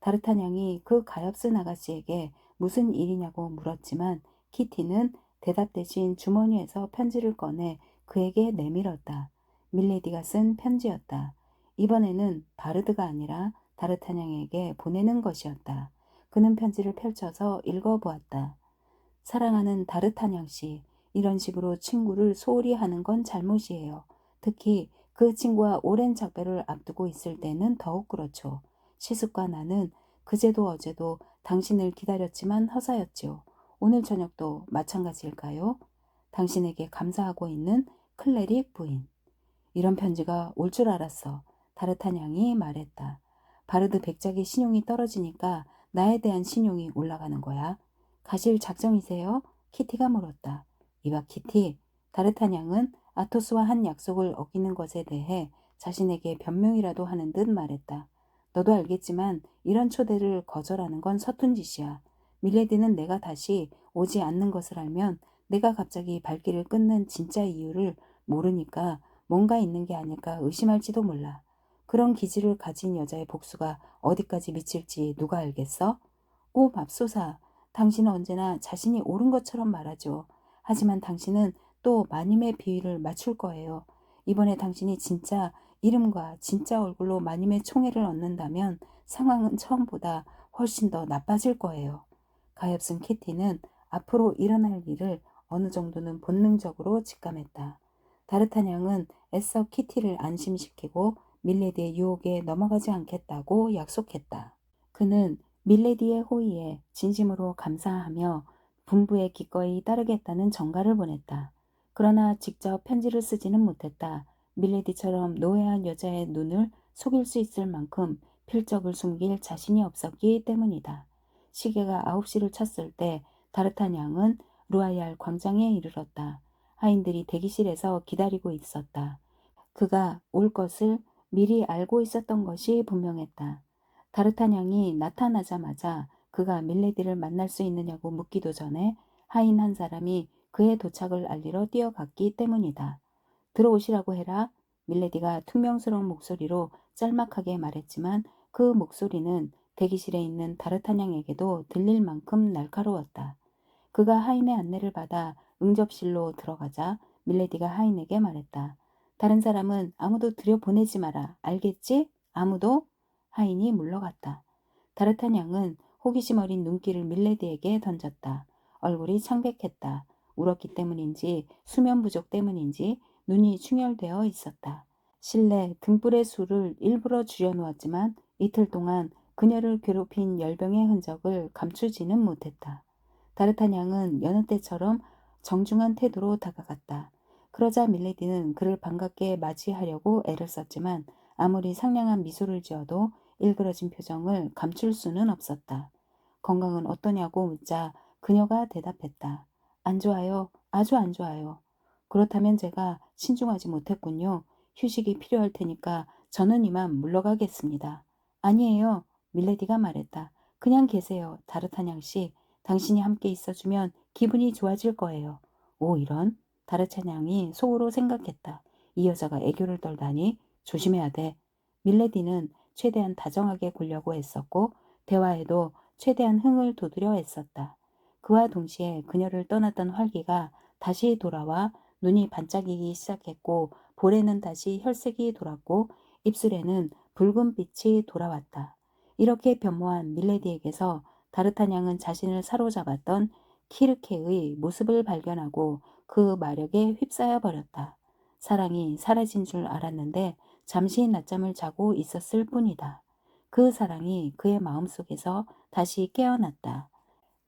다르타냥이 그 가엾은 아가씨에게 무슨 일이냐고 물었지만 키티는 대답 대신 주머니에서 편지를 꺼내 그에게 내밀었다. 밀레디가 쓴 편지였다. 이번에는 바르드가 아니라 다르타냥에게 보내는 것이었다. 그는 편지를 펼쳐서 읽어보았다. 사랑하는 다르타냥 씨, 이런 식으로 친구를 소홀히 하는 건 잘못이에요. 특히 그 친구와 오랜 작별을 앞두고 있을 때는 더욱 그렇죠. 시숙과 나는 그제도 어제도 당신을 기다렸지만 허사였지요. 오늘 저녁도 마찬가지일까요? 당신에게 감사하고 있는 클레릭 부인. 이런 편지가 올 줄 알았어. 다르타냥이 말했다. 바르드 백작의 신용이 떨어지니까 나에 대한 신용이 올라가는 거야. 가실 작정이세요? 키티가 물었다. 이봐 키티. 다르타냥은 아토스와 한 약속을 어기는 것에 대해 자신에게 변명이라도 하는 듯 말했다. 너도 알겠지만 이런 초대를 거절하는 건 서툰 짓이야. 밀레디는 내가 다시 오지 않는 것을 알면 내가 갑자기 발길을 끊는 진짜 이유를 모르니까 뭔가 있는 게 아닐까 의심할지도 몰라. 그런 기질을 가진 여자의 복수가 어디까지 미칠지 누가 알겠어? 오, 맙소사. 당신은 언제나 자신이 옳은 것처럼 말하죠. 하지만 당신은 또 마님의 비위를 맞출 거예요. 이번에 당신이 진짜 이름과 진짜 얼굴로 마님의 총애를 얻는다면 상황은 처음보다 훨씬 더 나빠질 거예요. 가엾은 키티는 앞으로 일어날 일을 어느 정도는 본능적으로 직감했다. 다르타냥은 애써 키티를 안심시키고 밀레디의 유혹에 넘어가지 않겠다고 약속했다. 그는 밀레디의 호의에 진심으로 감사하며 분부에 기꺼이 따르겠다는 전가를 보냈다. 그러나 직접 편지를 쓰지는 못했다. 밀레디처럼 노회한 여자의 눈을 속일 수 있을 만큼 필적을 숨길 자신이 없었기 때문이다. 시계가 9시를 쳤을 때 다르타냥은 루아얄 광장에 이르렀다. 하인들이 대기실에서 기다리고 있었다. 그가 올 것을 미리 알고 있었던 것이 분명했다. 다르타냥이 나타나자마자 그가 밀레디를 만날 수 있느냐고 묻기도 전에 하인 한 사람이 그의 도착을 알리러 뛰어갔기 때문이다. 들어오시라고 해라. 밀레디가 퉁명스러운 목소리로 짤막하게 말했지만 그 목소리는 대기실에 있는 다르타냥에게도 들릴 만큼 날카로웠다. 그가 하인의 안내를 받아 응접실로 들어가자 밀레디가 하인에게 말했다. 다른 사람은 아무도 들여보내지 마라. 알겠지? 아무도? 하인이 물러갔다. 다르타냥은 호기심 어린 눈길을 밀레디에게 던졌다. 얼굴이 창백했다. 울었기 때문인지 수면 부족 때문인지 눈이 충혈되어 있었다. 실내 등불의 수를 일부러 줄여놓았지만 이틀 동안 그녀를 괴롭힌 열병의 흔적을 감추지는 못했다. 다르타냥은 여느 때처럼 정중한 태도로 다가갔다. 그러자 밀레디는 그를 반갑게 맞이하려고 애를 썼지만 아무리 상냥한 미소를 지어도 일그러진 표정을 감출 수는 없었다. 건강은 어떠냐고 묻자 그녀가 대답했다. 안 좋아요. 아주 안 좋아요. 그렇다면 제가 신중하지 못했군요. 휴식이 필요할 테니까 저는 이만 물러가겠습니다. 아니에요. 밀레디가 말했다. 그냥 계세요. 다르타냥 씨. 당신이 함께 있어주면 기분이 좋아질 거예요. 오, 이런. 다르타냥이 속으로 생각했다. 이 여자가 애교를 떨다니 조심해야 돼. 밀레디는 최대한 다정하게 굴려고 애썼고 대화에도 최대한 흥을 돋우려 애썼다. 그와 동시에 그녀를 떠났던 활기가 다시 돌아와 눈이 반짝이기 시작했고 볼에는 다시 혈색이 돌았고 입술에는 붉은 빛이 돌아왔다. 이렇게 변모한 밀레디에게서 다르타냥은 자신을 사로잡았던 키르케의 모습을 발견하고 그 마력에 휩싸여 버렸다. 사랑이 사라진 줄 알았는데 잠시 낮잠을 자고 있었을 뿐이다. 그 사랑이 그의 마음속에서 다시 깨어났다.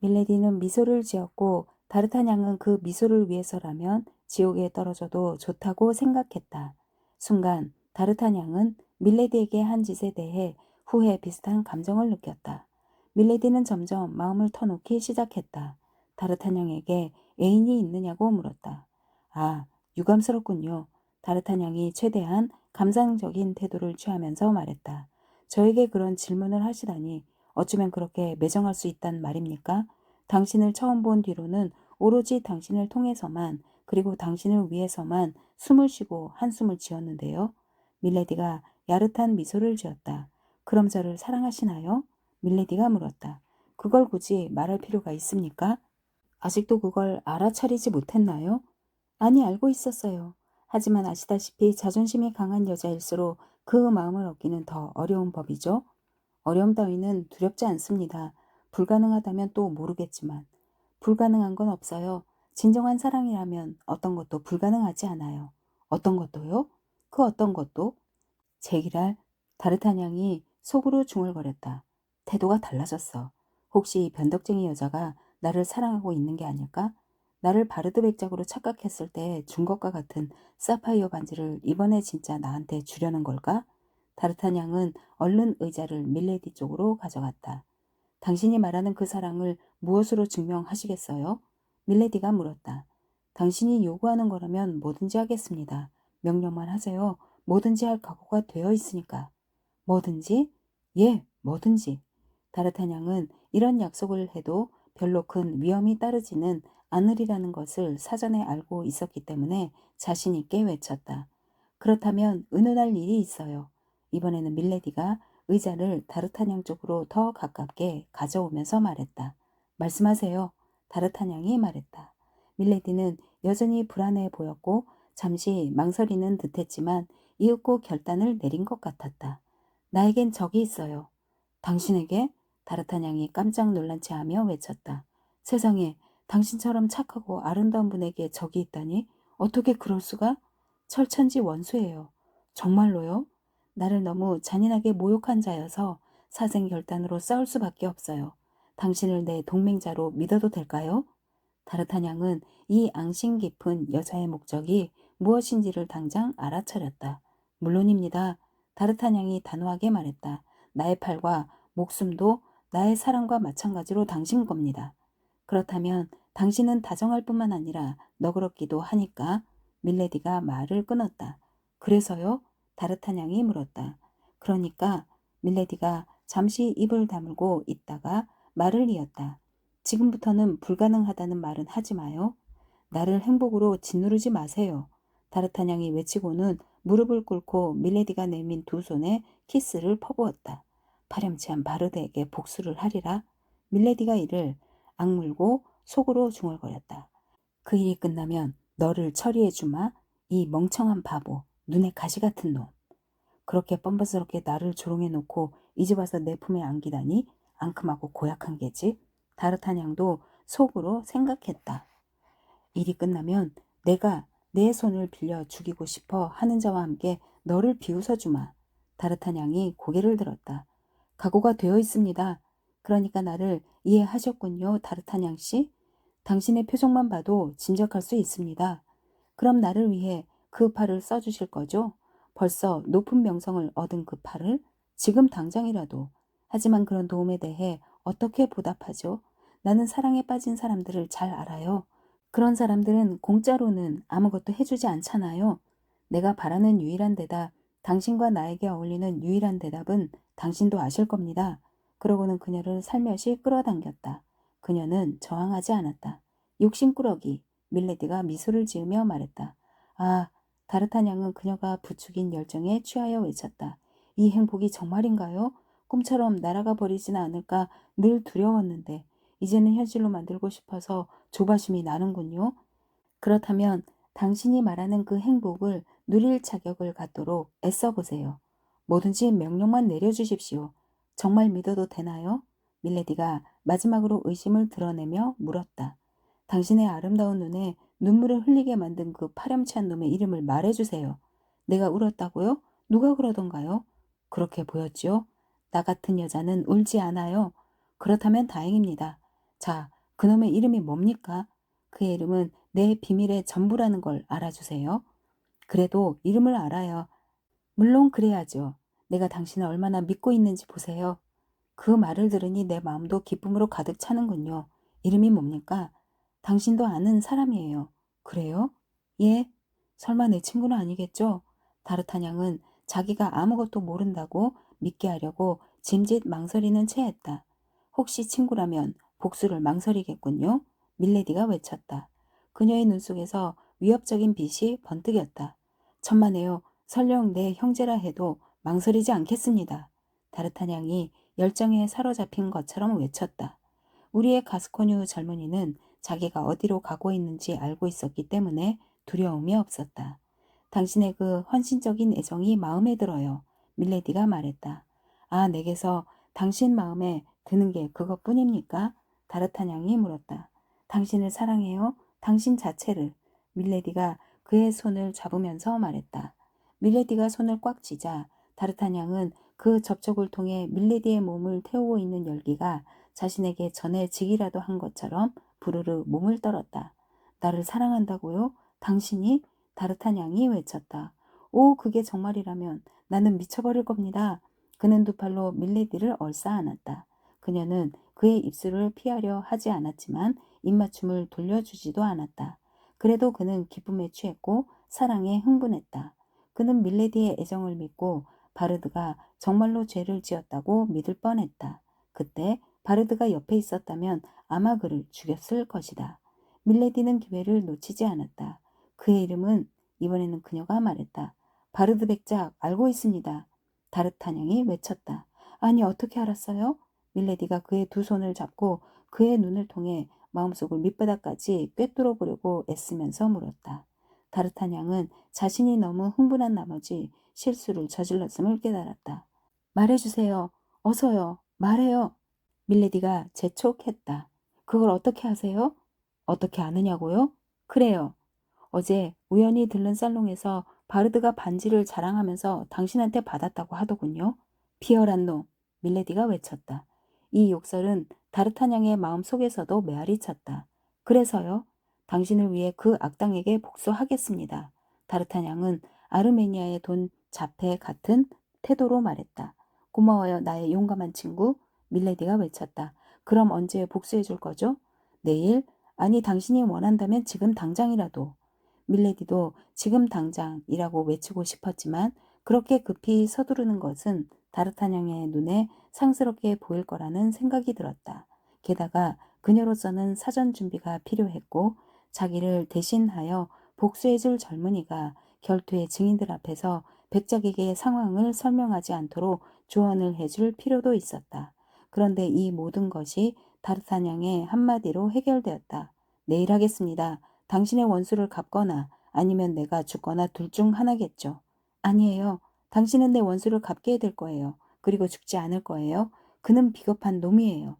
밀레디는 미소를 지었고 다르타냥은 그 미소를 위해서라면 지옥에 떨어져도 좋다고 생각했다. 순간 다르타냥은 밀레디에게 한 짓에 대해 후회 비슷한 감정을 느꼈다. 밀레디는 점점 마음을 터놓기 시작했다. 다르타냥에게 애인이 있느냐고 물었다. 아, 유감스럽군요. 다르타냥이 최대한 감상적인 태도를 취하면서 말했다. 저에게 그런 질문을 하시다니 어쩌면 그렇게 매정할 수 있단 말입니까? 당신을 처음 본 뒤로는 오로지 당신을 통해서만 그리고 당신을 위해서만 숨을 쉬고 한숨을 지었는데요. 밀레디가 야릇한 미소를 지었다. 그럼 저를 사랑하시나요? 밀레디가 물었다. 그걸 굳이 말할 필요가 있습니까? 아직도 그걸 알아차리지 못했나요? 아니, 알고 있었어요. 하지만 아시다시피 자존심이 강한 여자일수록 그 마음을 얻기는 더 어려운 법이죠. 어려움 따위는 두렵지 않습니다. 불가능하다면 또 모르겠지만. 불가능한 건 없어요. 진정한 사랑이라면 어떤 것도 불가능하지 않아요. 어떤 것도요? 그 어떤 것도? 제기랄 다르타냥이 속으로 중얼거렸다. 태도가 달라졌어. 혹시 이 변덕쟁이 여자가 나를 사랑하고 있는 게 아닐까? 나를 바르드 백작으로 착각했을 때 준 것과 같은 사파이어 반지를 이번에 진짜 나한테 주려는 걸까? 다르타냥은 얼른 의자를 밀레디 쪽으로 가져갔다. 당신이 말하는 그 사랑을 무엇으로 증명하시겠어요? 밀레디가 물었다. 당신이 요구하는 거라면 뭐든지 하겠습니다. 명령만 하세요. 뭐든지 할 각오가 되어 있으니까. 뭐든지? 예, 뭐든지. 다르타냥은 이런 약속을 해도 별로 큰 위험이 따르지는 않으리라는 것을 사전에 알고 있었기 때문에 자신 있게 외쳤다. 그렇다면 의논할 일이 있어요. 이번에는 밀레디가 의자를 다르타냥 쪽으로 더 가깝게 가져오면서 말했다. 말씀하세요. 다르타냥이 말했다. 밀레디는 여전히 불안해 보였고 잠시 망설이는 듯했지만 이윽고 결단을 내린 것 같았다. 나에겐 적이 있어요. 당신에게? 다르타냥이 깜짝 놀란 채 하며 외쳤다. 세상에, 당신처럼 착하고 아름다운 분에게 적이 있다니? 어떻게 그럴 수가? 철천지 원수예요. 정말로요? 나를 너무 잔인하게 모욕한 자여서 사생결단으로 싸울 수밖에 없어요. 당신을 내 동맹자로 믿어도 될까요? 다르타냥은 이 앙심 깊은 여자의 목적이 무엇인지를 당장 알아차렸다. 물론입니다. 다르타냥이 단호하게 말했다. 나의 팔과 목숨도 나의 사랑과 마찬가지로 당신 겁니다. 그렇다면 당신은 다정할 뿐만 아니라 너그럽기도 하니까. 밀레디가 말을 끊었다. 그래서요? 다르타냥이 물었다. 그러니까. 밀레디가 잠시 입을 다물고 있다가 말을 이었다. 지금부터는 불가능하다는 말은 하지 마요. 나를 행복으로 짓누르지 마세요. 다르타냥이 외치고는 무릎을 꿇고 밀레디가 내민 두 손에 키스를 퍼부었다. 파렴치한 바르드에게 복수를 하리라. 밀레디가 이를 악물고 속으로 중얼거렸다. 그 일이 끝나면 너를 처리해주마. 이 멍청한 바보, 눈에 가시 같은 놈. 그렇게 뻔뻔스럽게 나를 조롱해놓고 이제 와서 내 품에 안기다니 앙큼하고 고약한 게지. 다르타냥도 속으로 생각했다. 일이 끝나면 내가 내 손을 빌려 죽이고 싶어 하는 자와 함께 너를 비웃어주마. 다르타냥이 고개를 들었다. 각오가 되어 있습니다. 그러니까 나를 이해하셨군요, 다르타냥 씨. 당신의 표정만 봐도 짐작할 수 있습니다. 그럼 나를 위해 그 팔을 써주실 거죠? 벌써 높은 명성을 얻은 그 팔을 지금 당장이라도. 하지만 그런 도움에 대해 어떻게 보답하죠? 나는 사랑에 빠진 사람들을 잘 알아요. 그런 사람들은 공짜로는 아무것도 해주지 않잖아요. 내가 바라는 유일한 대답, 당신과 나에게 어울리는 유일한 대답은 당신도 아실 겁니다. 그러고는 그녀를 살며시 끌어당겼다. 그녀는 저항하지 않았다. 욕심꾸러기. 밀레디가 미소를 지으며 말했다. 아, 다르타냥은 그녀가 부추긴 열정에 취하여 외쳤다. 이 행복이 정말인가요? 꿈처럼 날아가 버리지는 않을까 늘 두려웠는데 이제는 현실로 만들고 싶어서 조바심이 나는군요. 그렇다면 당신이 말하는 그 행복을 누릴 자격을 갖도록 애써보세요. 뭐든지 명령만 내려주십시오. 정말 믿어도 되나요? 밀레디가 마지막으로 의심을 드러내며 물었다. 당신의 아름다운 눈에 눈물을 흘리게 만든 그 파렴치한 놈의 이름을 말해주세요. 내가 울었다고요? 누가 그러던가요? 그렇게 보였지요? 나 같은 여자는 울지 않아요. 그렇다면 다행입니다. 자, 그놈의 이름이 뭡니까? 그의 이름은 내 비밀의 전부라는 걸 알아주세요. 그래도 이름을 알아요. 물론 그래야죠. 내가 당신을 얼마나 믿고 있는지 보세요. 그 말을 들으니 내 마음도 기쁨으로 가득 차는군요. 이름이 뭡니까? 당신도 아는 사람이에요. 그래요? 예. 설마 내 친구는 아니겠죠? 다르타냥은 자기가 아무것도 모른다고 믿게 하려고 짐짓 망설이는 채했다. 혹시 친구라면 복수를 망설이겠군요. 밀레디가 외쳤다. 그녀의 눈 속에서 위협적인 빛이 번뜩였다. 천만에요. 설령 내 형제라 해도 망설이지 않겠습니다. 다르타냥이 열정에 사로잡힌 것처럼 외쳤다. 우리의 가스코뉴 젊은이는 자기가 어디로 가고 있는지 알고 있었기 때문에 두려움이 없었다. 당신의 그 헌신적인 애정이 마음에 들어요. 밀레디가 말했다. 아, 내게서 당신 마음에 드는 게 그것뿐입니까? 다르타냥이 물었다. 당신을 사랑해요? 당신 자체를. 밀레디가 그의 손을 잡으면서 말했다. 밀레디가 손을 꽉 쥐자 다르타냥은 그 접촉을 통해 밀레디의 몸을 태우고 있는 열기가 자신에게 전해지기라도 한 것처럼 부르르 몸을 떨었다. 나를 사랑한다고요? 당신이? 다르타냥이 외쳤다. 오, 그게 정말이라면 나는 미쳐버릴 겁니다. 그는 두 팔로 밀레디를 얼싸안았다. 그녀는 그의 입술을 피하려 하지 않았지만 입맞춤을 돌려주지도 않았다. 그래도 그는 기쁨에 취했고 사랑에 흥분했다. 그는 밀레디의 애정을 믿고 바르드가 정말로 죄를 지었다고 믿을 뻔했다. 그때 바르드가 옆에 있었다면 아마 그를 죽였을 것이다. 밀레디는 기회를 놓치지 않았다. 그의 이름은 이번에는 그녀가 말했다. 바르드 백작 알고 있습니다. 다르타냥이 외쳤다. 아니, 어떻게 알았어요? 밀레디가 그의 두 손을 잡고 그의 눈을 통해 마음속을 밑바닥까지 꿰뚫어 보려고 애쓰면서 물었다. 다르타냥은 자신이 너무 흥분한 나머지 실수를 저질렀음을 깨달았다. 말해주세요. 어서요. 말해요. 밀레디가 재촉했다. 그걸 어떻게 하세요? 어떻게 아느냐고요? 그래요. 어제 우연히 들른 살롱에서 바르드가 반지를 자랑하면서 당신한테 받았다고 하더군요. 비열한 놈, 밀레디가 외쳤다. 이 욕설은 다르타냥의 마음 속에서도 메아리 쳤다. 그래서요? 당신을 위해 그 악당에게 복수하겠습니다. 다르타냥은 아르메니아의 돈 자패 같은 태도로 말했다. 고마워요, 나의 용감한 친구. 밀레디가 외쳤다. 그럼 언제 복수해 줄 거죠? 내일? 아니, 당신이 원한다면 지금 당장이라도. 밀레디도 지금 당장이라고 외치고 싶었지만 그렇게 급히 서두르는 것은 다르타냥의 눈에 상스럽게 보일 거라는 생각이 들었다. 게다가 그녀로서는 사전 준비가 필요했고 자기를 대신하여 복수해줄 젊은이가 결투의 증인들 앞에서 백작에게 상황을 설명하지 않도록 조언을 해줄 필요도 있었다. 그런데 이 모든 것이 다르타냥의 한마디로 해결되었다. 내일 하겠습니다. 당신의 원수를 갚거나 아니면 내가 죽거나 둘 중 하나겠죠. 아니에요. 당신은 내 원수를 갚게 될 거예요. 그리고 죽지 않을 거예요. 그는 비겁한 놈이에요.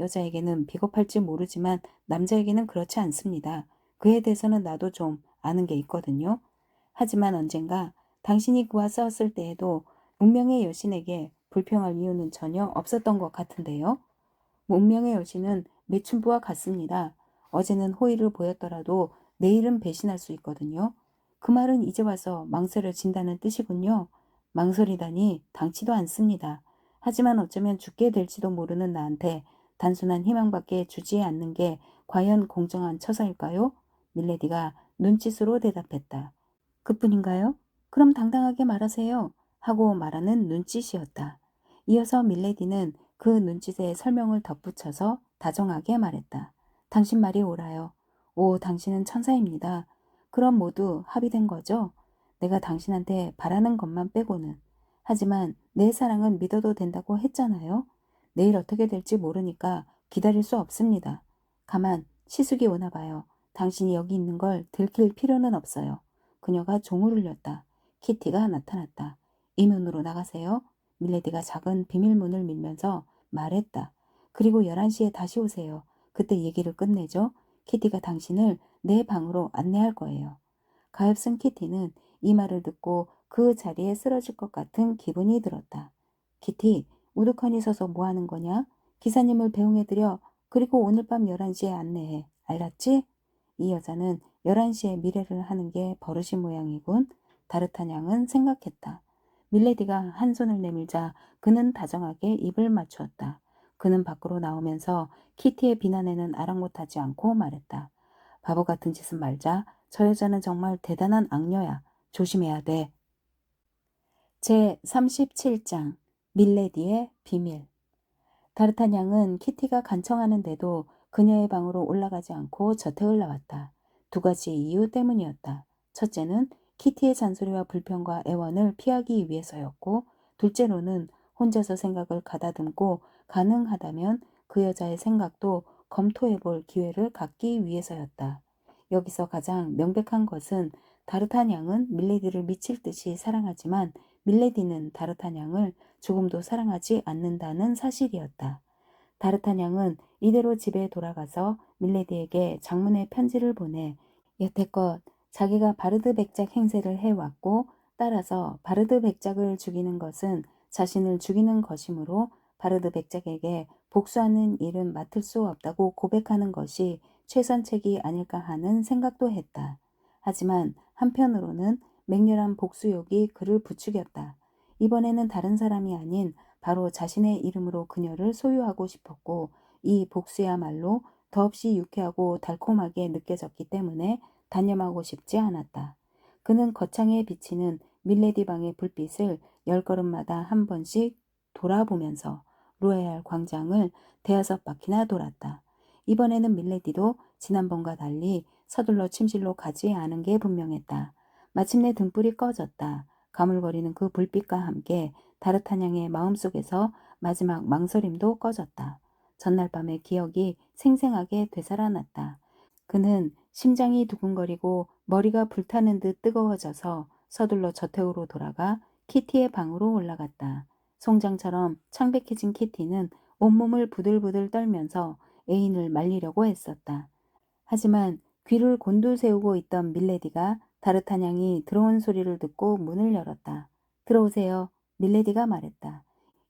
여자에게는 비겁할지 모르지만 남자에게는 그렇지 않습니다. 그에 대해서는 나도 좀 아는 게 있거든요. 하지만 언젠가 당신이 그와 싸웠을 때에도 운명의 여신에게 불평할 이유는 전혀 없었던 것 같은데요. 운명의 여신은 매춘부와 같습니다. 어제는 호의를 보였더라도 내일은 배신할 수 있거든요. 그 말은 이제 와서 망설여진다는 뜻이군요. 망설이다니 당치도 않습니다. 하지만 어쩌면 죽게 될지도 모르는 나한테 단순한 희망밖에 주지 않는 게 과연 공정한 처사일까요? 밀레디가 눈짓으로 대답했다. 그뿐인가요? 그럼 당당하게 말하세요. 하고 말하는 눈짓이었다. 이어서 밀레디는 그 눈짓에 설명을 덧붙여서 다정하게 말했다. 당신 말이 옳아요. 오, 당신은 천사입니다. 그럼 모두 합의된 거죠? 내가 당신한테 바라는 것만 빼고는. 하지만 내 사랑은 믿어도 된다고 했잖아요. 내일 어떻게 될지 모르니까 기다릴 수 없습니다. 가만, 시숙이 오나 봐요. 당신이 여기 있는 걸 들킬 필요는 없어요. 그녀가 종을 울렸다. 키티가 나타났다. 이문으로 나가세요. 밀레디가 작은 비밀문을 밀면서 말했다. 그리고 11시에 다시 오세요. 그때 얘기를 끝내죠. 키티가 당신을 내 방으로 안내할 거예요. 가엾은 키티는 이 말을 듣고 그 자리에 쓰러질 것 같은 기분이 들었다. 키티, 우두커니 서서 뭐 하는 거냐? 기사님을 배웅해드려. 그리고 오늘 밤 11시에 안내해. 알았지? 이 여자는 11시에 미래를 하는 게 버릇이 모양이군. 다르타냥은 생각했다. 밀레디가 한 손을 내밀자 그는 다정하게 입을 맞추었다. 그는 밖으로 나오면서 키티의 비난에는 아랑 못하지 않고 말했다. 바보 같은 짓은 말자. 저 여자는 정말 대단한 악녀야. 조심해야 돼. 제 37장 밀레디의 비밀. 다르타냥은 키티가 간청하는데도 그녀의 방으로 올라가지 않고 저택을 나왔다. 두 가지 이유 때문이었다. 첫째는 키티의 잔소리와 불평과 애원을 피하기 위해서였고, 둘째로는 혼자서 생각을 가다듬고 가능하다면 그 여자의 생각도 검토해볼 기회를 갖기 위해서였다. 여기서 가장 명백한 것은 다르타냥은 밀레디를 미칠 듯이 사랑하지만 밀레디는 다르타냥을 조금도 사랑하지 않는다는 사실이었다. 다르타냥은 이대로 집에 돌아가서 밀레디에게 장문의 편지를 보내 여태껏 자기가 바르드 백작 행세를 해왔고 따라서 바르드 백작을 죽이는 것은 자신을 죽이는 것이므로 바르드 백작에게 복수하는 일은 맡을 수 없다고 고백하는 것이 최선책이 아닐까 하는 생각도 했다. 하지만 한편으로는 맹렬한 복수욕이 그를 부추겼다. 이번에는 다른 사람이 아닌 바로 자신의 이름으로 그녀를 소유하고 싶었고 이 복수야말로 더없이 유쾌하고 달콤하게 느껴졌기 때문에 단념하고 싶지 않았다. 그는 거창에 비치는 밀레디 방의 불빛을 10걸음마다 한 번씩 돌아보면서 로얄 광장을 대여섯 바퀴나 돌았다. 이번에는 밀레디도 지난번과 달리 서둘러 침실로 가지 않은 게 분명했다. 마침내 등불이 꺼졌다. 가물거리는 그 불빛과 함께 다르타냥의 마음속에서 마지막 망설임도 꺼졌다. 전날 밤의 기억이 생생하게 되살아났다. 그는 심장이 두근거리고 머리가 불타는 듯 뜨거워져서 서둘러 저택으로 돌아가 키티의 방으로 올라갔다. 송장처럼 창백해진 키티는 온몸을 부들부들 떨면서 애인을 말리려고 애썼다. 하지만 귀를 곤두세우고 있던 밀레디가 다르타냥이 들어온 소리를 듣고 문을 열었다. 들어오세요. 밀레디가 말했다.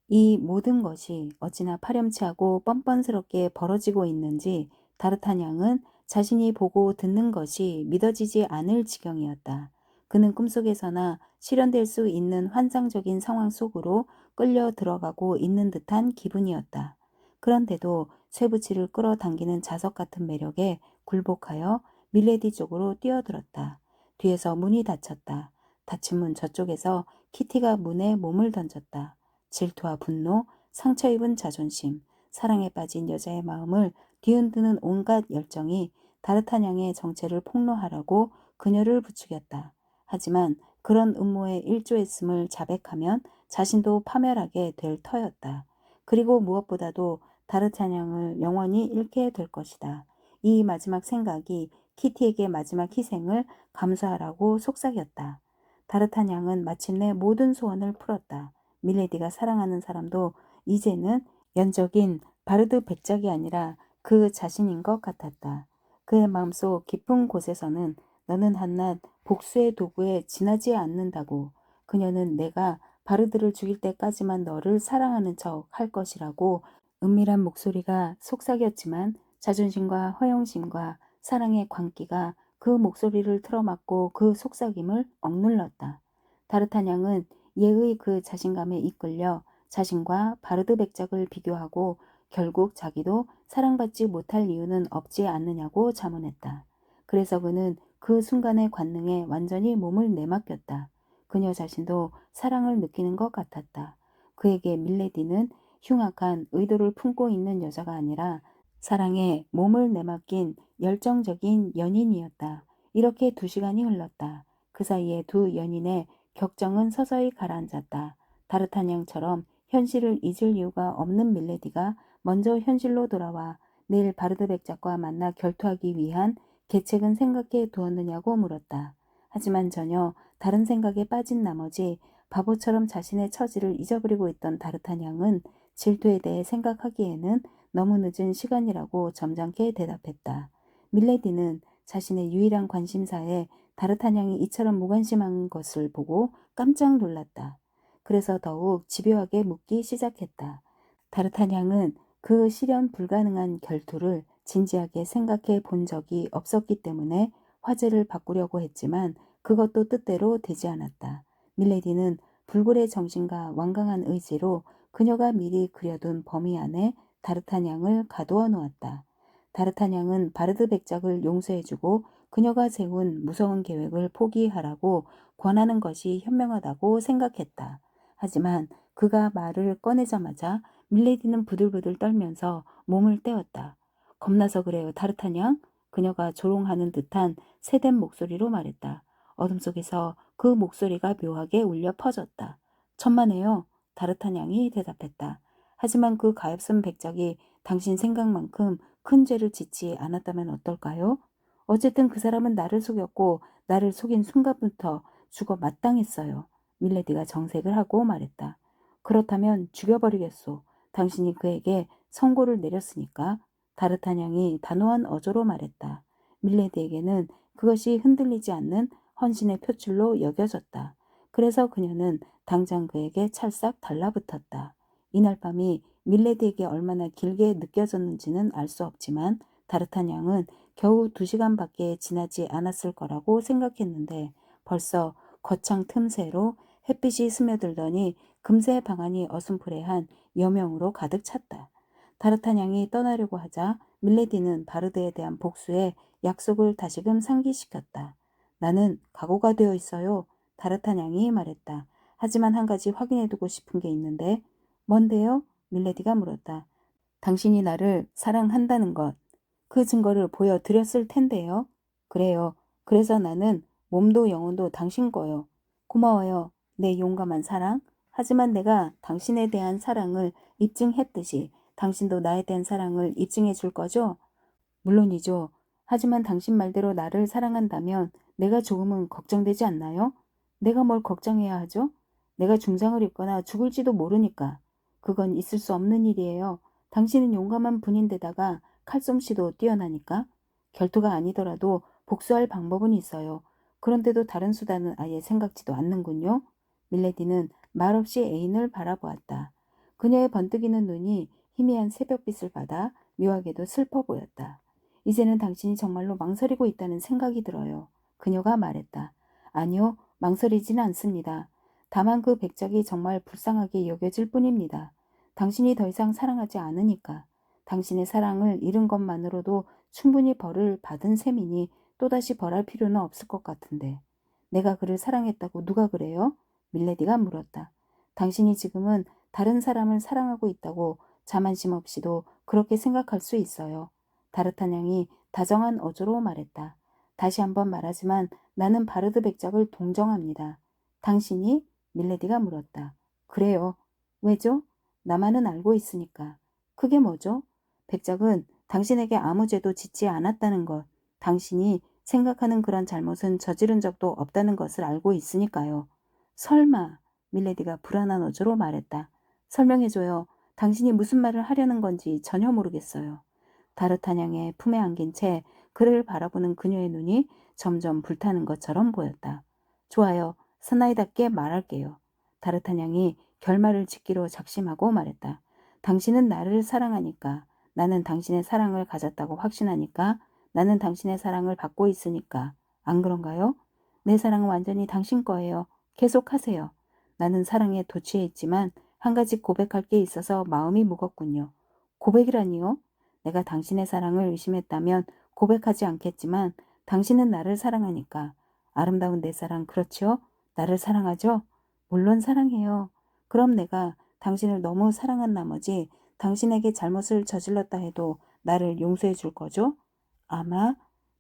이 모든 것이 어찌나 파렴치하고 뻔뻔스럽게 벌어지고 있는지 다르타냥은 자신이 보고 듣는 것이 믿어지지 않을 지경이었다. 그는 꿈속에서나 실현될 수 있는 환상적인 상황 속으로 끌려 들어가고 있는 듯한 기분이었다. 그런데도 쇠붙이를 끌어당기는 자석 같은 매력에 굴복하여 밀레디 쪽으로 뛰어들었다. 뒤에서 문이 닫혔다. 닫힌 문 저쪽에서 키티가 문에 몸을 던졌다. 질투와 분노, 상처 입은 자존심, 사랑에 빠진 여자의 마음을 뒤흔드는 온갖 열정이 다르타냥의 정체를 폭로하라고 그녀를 부추겼다. 하지만 그런 음모에 일조했음을 자백하면 자신도 파멸하게 될 터였다. 그리고 무엇보다도 다르타냥을 영원히 잃게 될 것이다. 이 마지막 생각이 키티에게 마지막 희생을 감수하라고 속삭였다. 다르타냥은 마침내 모든 소원을 풀었다. 밀레디가 사랑하는 사람도 이제는 연적인 바르드 백작이 아니라 그 자신인 것 같았다. 그의 마음속 깊은 곳에서는 너는 한낱 복수의 도구에 지나지 않는다고, 그녀는 내가 바르드를 죽일 때까지만 너를 사랑하는 척 할 것이라고 은밀한 목소리가 속삭였지만 자존심과 허영심과 사랑의 광기가 그 목소리를 틀어막고 그 속삭임을 억눌렀다. 다르타냥은 예의 그 자신감에 이끌려 자신과 바르드 백작을 비교하고 결국 자기도 사랑받지 못할 이유는 없지 않느냐고 자문했다. 그래서 그는 그 순간의 관능에 완전히 몸을 내맡겼다. 그녀 자신도 사랑을 느끼는 것 같았다. 그에게 밀레디는 흉악한 의도를 품고 있는 여자가 아니라 사랑에 몸을 내맡긴 열정적인 연인이었다. 이렇게 2시간이 흘렀다. 그 사이에 두 연인의 격정은 서서히 가라앉았다. 다르타냥처럼 현실을 잊을 이유가 없는 밀레디가 먼저 현실로 돌아와 내일 바르드 백작과 만나 결투하기 위한 계책은 생각해 두었느냐고 물었다. 하지만 전혀 다른 생각에 빠진 나머지 바보처럼 자신의 처지를 잊어버리고 있던 다르타냥은 질투에 대해 생각하기에는 너무 늦은 시간이라고 점잖게 대답했다. 밀레디는 자신의 유일한 관심사에 다르타냥이 이처럼 무관심한 것을 보고 깜짝 놀랐다. 그래서 더욱 집요하게 묻기 시작했다. 다르타냥은 그 실현 불가능한 결투를 진지하게 생각해 본 적이 없었기 때문에 화제를 바꾸려고 했지만 그것도 뜻대로 되지 않았다. 밀레디는 불굴의 정신과 완강한 의지로 그녀가 미리 그려둔 범위 안에 다르타냥을 가두어 놓았다. 다르타냥은 바르드 백작을 용서해주고 그녀가 세운 무서운 계획을 포기하라고 권하는 것이 현명하다고 생각했다. 하지만 그가 말을 꺼내자마자 밀레디는 부들부들 떨면서 몸을 떼었다. 겁나서 그래요, 다르타냥? 그녀가 조롱하는 듯한 새된 목소리로 말했다. 어둠 속에서 그 목소리가 묘하게 울려 퍼졌다. 천만에요. 다르타냥이 대답했다. 하지만 그 가엾은 백작이 당신 생각만큼 큰 죄를 짓지 않았다면 어떨까요? 어쨌든 그 사람은 나를 속였고 나를 속인 순간부터 죽어 마땅했어요. 밀레디가 정색을 하고 말했다. 그렇다면 죽여버리겠소. 당신이 그에게 선고를 내렸으니까. 다르타냥이 단호한 어조로 말했다. 밀레디에게는 그것이 흔들리지 않는 헌신의 표출로 여겨졌다. 그래서 그녀는 당장 그에게 찰싹 달라붙었다. 이날 밤이 밀레디에게 얼마나 길게 느껴졌는지는 알 수 없지만 다르타냥은 겨우 2시간밖에 지나지 않았을 거라고 생각했는데 벌써 거창 틈새로 햇빛이 스며들더니 금세 방안이 어슴푸레한 여명으로 가득 찼다. 다르타냥이 떠나려고 하자 밀레디는 바르드에 대한 복수에 약속을 다시금 상기시켰다. 나는 각오가 되어 있어요. 다르타냥이 말했다. 하지만 한 가지 확인해두고 싶은 게 있는데 뭔데요? 밀레디가 물었다. 당신이 나를 사랑한다는 것. 그 증거를 보여드렸을 텐데요. 그래요. 그래서 나는 몸도 영혼도 당신 거요. 고마워요. 내 용감한 사랑? 하지만 내가 당신에 대한 사랑을 입증했듯이 당신도 나에 대한 사랑을 입증해 줄 거죠? 물론이죠. 하지만 당신 말대로 나를 사랑한다면 내가 조금은 걱정되지 않나요? 내가 뭘 걱정해야 하죠? 내가 중상을 입거나 죽을지도 모르니까. 그건 있을 수 없는 일이에요. 당신은 용감한 분인데다가 칼솜씨도 뛰어나니까. 결투가 아니더라도 복수할 방법은 있어요. 그런데도 다른 수단은 아예 생각지도 않는군요. 밀레디는 말없이 애인을 바라보았다. 그녀의 번뜩이는 눈이 희미한 새벽빛을 받아 묘하게도 슬퍼 보였다. 이제는 당신이 정말로 망설이고 있다는 생각이 들어요. 그녀가 말했다. 아니요, 망설이지는 않습니다. 다만 그 백작이 정말 불쌍하게 여겨질 뿐입니다. 당신이 더 이상 사랑하지 않으니까. 당신의 사랑을 잃은 것만으로도 충분히 벌을 받은 셈이니 또다시 벌할 필요는 없을 것 같은데. 내가 그를 사랑했다고 누가 그래요? 밀레디가 물었다. 당신이 지금은 다른 사람을 사랑하고 있다고 자만심 없이도 그렇게 생각할 수 있어요. 다르타냥이 다정한 어조로 말했다. 다시 한번 말하지만 나는 바르드 백작을 동정합니다. 당신이? 밀레디가 물었다. 그래요. 왜죠? 나만은 알고 있으니까. 그게 뭐죠? 백작은 당신에게 아무 죄도 짓지 않았다는 것, 당신이 생각하는 그런 잘못은 저지른 적도 없다는 것을 알고 있으니까요. 설마, 밀레디가 불안한 어조로 말했다. 설명해줘요. 당신이 무슨 말을 하려는 건지 전혀 모르겠어요. 다르타냥의 품에 안긴 채 그를 바라보는 그녀의 눈이 점점 불타는 것처럼 보였다. 좋아요. 사나이답게 말할게요. 다르타냥이 결말을 짓기로 작심하고 말했다. 당신은 나를 사랑하니까, 나는 당신의 사랑을 가졌다고 확신하니까, 나는 당신의 사랑을 받고 있으니까. 안 그런가요? 내 사랑은 완전히 당신 거예요. 계속하세요. 나는 사랑에 도취해 있지만 한 가지 고백할 게 있어서 마음이 무겁군요. 고백이라니요? 내가 당신의 사랑을 의심했다면 고백하지 않겠지만 당신은 나를 사랑하니까. 아름다운 내 사랑 그렇지요? 나를 사랑하죠? 물론 사랑해요. 그럼 내가 당신을 너무 사랑한 나머지 당신에게 잘못을 저질렀다 해도 나를 용서해 줄 거죠? 아마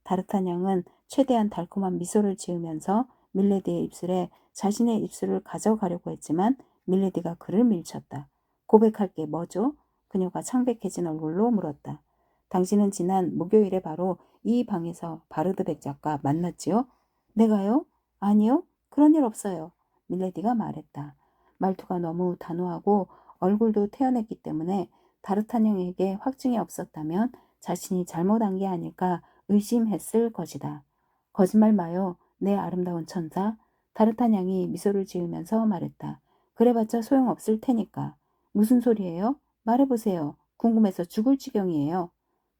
다르타냥은 최대한 달콤한 미소를 지으면서 밀레디의 입술에 자신의 입술을 가져가려고 했지만 밀레디가 그를 밀쳤다. 고백할 게 뭐죠? 그녀가 창백해진 얼굴로 물었다. 당신은 지난 목요일에 바로 이 방에서 바르드 백작과 만났지요? 내가요? 아니요. 그런 일 없어요. 밀레디가 말했다. 말투가 너무 단호하고 얼굴도 태연했기 때문에 다르타냥에게 확증이 없었다면 자신이 잘못한 게 아닐까 의심했을 것이다. 거짓말 마요. 내 아름다운 천사. 다르타냥이 미소를 지으면서 말했다. 그래봤자 소용없을 테니까. 무슨 소리예요? 말해보세요. 궁금해서 죽을 지경이에요.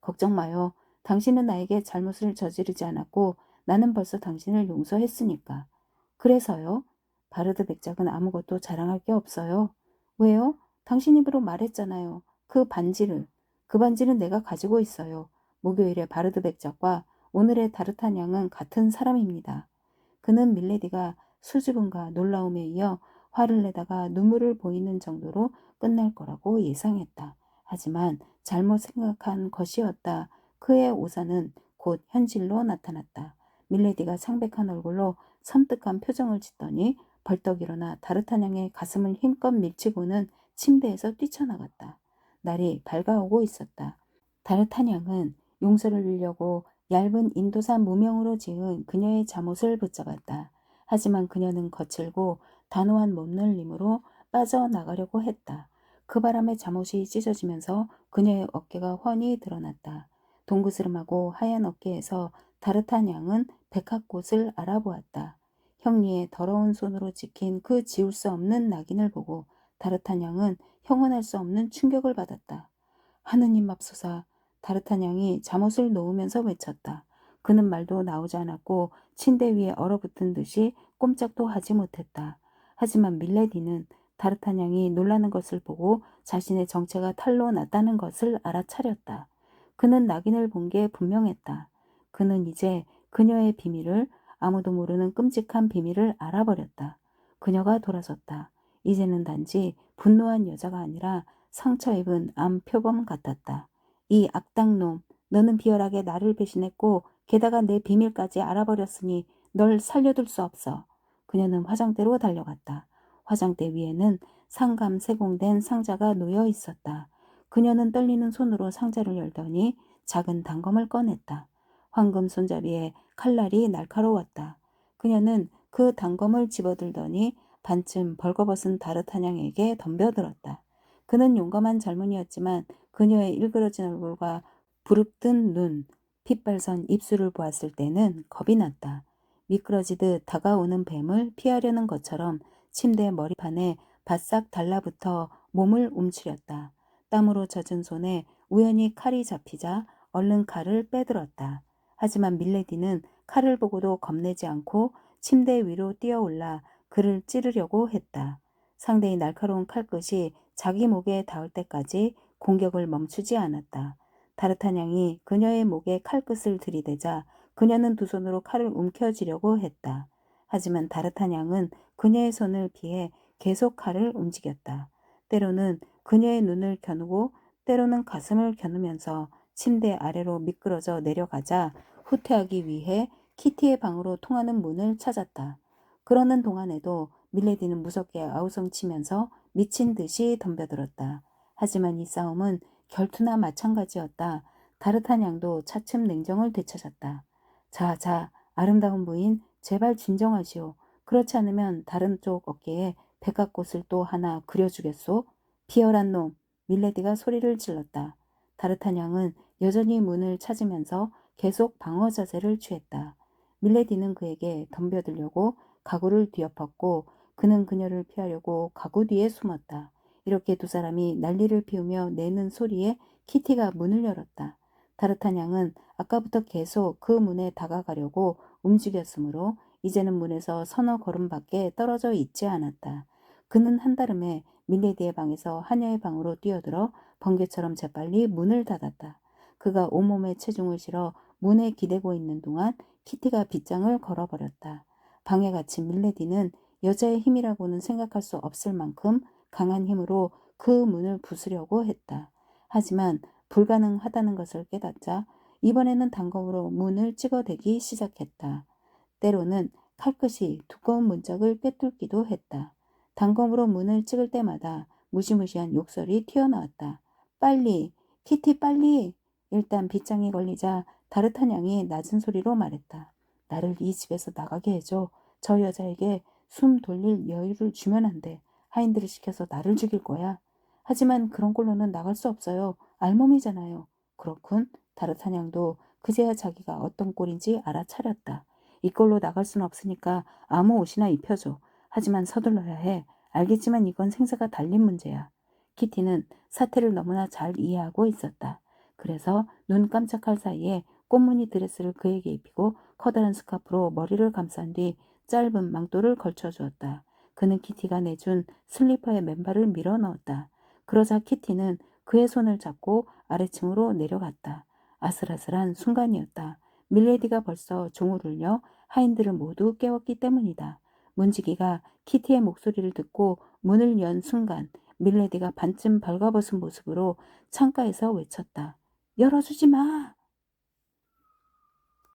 걱정 마요. 당신은 나에게 잘못을 저지르지 않았고 나는 벌써 당신을 용서했으니까. 그래서요? 바르드 백작은 아무것도 자랑할 게 없어요. 왜요? 당신 입으로 말했잖아요. 그 반지는 내가 가지고 있어요. 목요일에 바르드 백작과 오늘의 다르타냥은 같은 사람입니다. 그는 밀레디가 수줍음과 놀라움에 이어 화를 내다가 눈물을 보이는 정도로 끝날 거라고 예상했다. 하지만 잘못 생각한 것이었다. 그의 오사는 곧 현실로 나타났다. 밀레디가 창백한 얼굴로 섬뜩한 표정을 짓더니 벌떡 일어나 다르타냥의 가슴을 힘껏 밀치고는 침대에서 뛰쳐나갔다. 날이 밝아오고 있었다. 다르타냥은 용서를 빌려고 얇은 인도산 무명으로 지은 그녀의 잠옷을 붙잡았다. 하지만 그녀는 거칠고 단호한 몸놀림으로 빠져나가려고 했다. 그 바람에 잠옷이 찢어지면서 그녀의 어깨가 훤히 드러났다. 동그스름하고 하얀 어깨에서 다르타냥은 백합꽃을 알아보았다. 형리의 더러운 손으로 찍힌 그 지울 수 없는 낙인을 보고 다르타냥은 형언할 수 없는 충격을 받았다. 하느님 맙소사. 다르타냥이 잠옷을 놓으면서 외쳤다. 그는 말도 나오지 않았고 침대 위에 얼어붙은 듯이 꼼짝도 하지 못했다. 하지만 밀레디는 다르타냥이 놀라는 것을 보고 자신의 정체가 탄로 났다는 것을 알아차렸다. 그는 낙인을 본 게 분명했다. 그는 이제 그녀의 비밀을, 아무도 모르는 끔찍한 비밀을 알아버렸다. 그녀가 돌아섰다. 이제는 단지 분노한 여자가 아니라 상처 입은 암 표범 같았다. 이 악당놈, 너는 비열하게 나를 배신했고 게다가 내 비밀까지 알아버렸으니 널 살려둘 수 없어. 그녀는 화장대로 달려갔다. 화장대 위에는 상감 세공된 상자가 놓여 있었다. 그녀는 떨리는 손으로 상자를 열더니 작은 단검을 꺼냈다. 황금 손잡이에 칼날이 날카로웠다. 그녀는 그 단검을 집어들더니 반쯤 벌거벗은 다르타냥에게 덤벼들었다. 그는 용감한 젊은이였지만 그녀의 일그러진 얼굴과 부릅뜬 눈, 핏발선 입술을 보았을 때는 겁이 났다. 미끄러지듯 다가오는 뱀을 피하려는 것처럼 침대 머리판에 바싹 달라붙어 몸을 움츠렸다. 땀으로 젖은 손에 우연히 칼이 잡히자 얼른 칼을 빼들었다. 하지만 밀레디는 칼을 보고도 겁내지 않고 침대 위로 뛰어올라 그를 찌르려고 했다. 상대의 날카로운 칼끝이 자기 목에 닿을 때까지 공격을 멈추지 않았다. 다르타냥이 그녀의 목에 칼끝을 들이대자 그녀는 두 손으로 칼을 움켜쥐려고 했다. 하지만 다르타냥은 그녀의 손을 피해 계속 칼을 움직였다. 때로는 그녀의 눈을 겨누고 때로는 가슴을 겨누면서 침대 아래로 미끄러져 내려가자 후퇴하기 위해 키티의 방으로 통하는 문을 찾았다. 그러는 동안에도 밀레디는 무섭게 아우성치면서 미친 듯이 덤벼들었다. 하지만 이 싸움은 결투나 마찬가지였다. 다르타냥도 차츰 냉정을 되찾았다. 자, 아름다운 부인, 제발 진정하시오. 그렇지 않으면 다른 쪽 어깨에 백합꽃을 또 하나 그려주겠소? 비열한 놈! 밀레디가 소리를 질렀다. 다르타냥은 여전히 문을 찾으면서 계속 방어 자세를 취했다. 밀레디는 그에게 덤벼들려고 가구를 뒤엎었고 그는 그녀를 피하려고 가구 뒤에 숨었다. 이렇게 두 사람이 난리를 피우며 내는 소리에 키티가 문을 열었다. 다르타냥은 아까부터 계속 그 문에 다가가려고 움직였으므로 이제는 문에서 서너 걸음밖에 떨어져 있지 않았다. 그는 한달음에 밀레디의 방에서 하녀의 방으로 뛰어들어 번개처럼 재빨리 문을 닫았다. 그가 온몸에 체중을 실어 문에 기대고 있는 동안 키티가 빗장을 걸어버렸다. 방에 갇힌 밀레디는 여자의 힘이라고는 생각할 수 없을 만큼 강한 힘으로 그 문을 부수려고 했다. 하지만 불가능하다는 것을 깨닫자 이번에는 단검으로 문을 찍어대기 시작했다. 때로는 칼끝이 두꺼운 문짝을 꿰뚫기도 했다. 단검으로 문을 찍을 때마다 무시무시한 욕설이 튀어나왔다. 빨리! 키티 빨리! 일단 빗장이 걸리자 다르타냥이 낮은 소리로 말했다. 나를 이 집에서 나가게 해줘. 저 여자에게 숨 돌릴 여유를 주면 안 돼. 하인들을 시켜서 나를 죽일 거야. 하지만 그런 꼴로는 나갈 수 없어요. 알몸이잖아요. 그렇군. 다르타냥도 그제야 자기가 어떤 꼴인지 알아차렸다. 이꼴로 나갈 수는 없으니까 아무 옷이나 입혀줘. 하지만 서둘러야 해. 알겠지만 이건 생사가 달린 문제야. 키티는 사태를 너무나 잘 이해하고 있었다. 그래서 눈 깜짝할 사이에 꽃무늬 드레스를 그에게 입히고 커다란 스카프로 머리를 감싼 뒤 짧은 망토를 걸쳐주었다. 그는 키티가 내준 슬리퍼의 맨발을 밀어 넣었다. 그러자 키티는 그의 손을 잡고 아래층으로 내려갔다. 아슬아슬한 순간이었다. 밀레디가 벌써 종을 울려 하인들을 모두 깨웠기 때문이다. 문지기가 키티의 목소리를 듣고 문을 연 순간 밀레디가 반쯤 벌거벗은 모습으로 창가에서 외쳤다. 열어주지 마!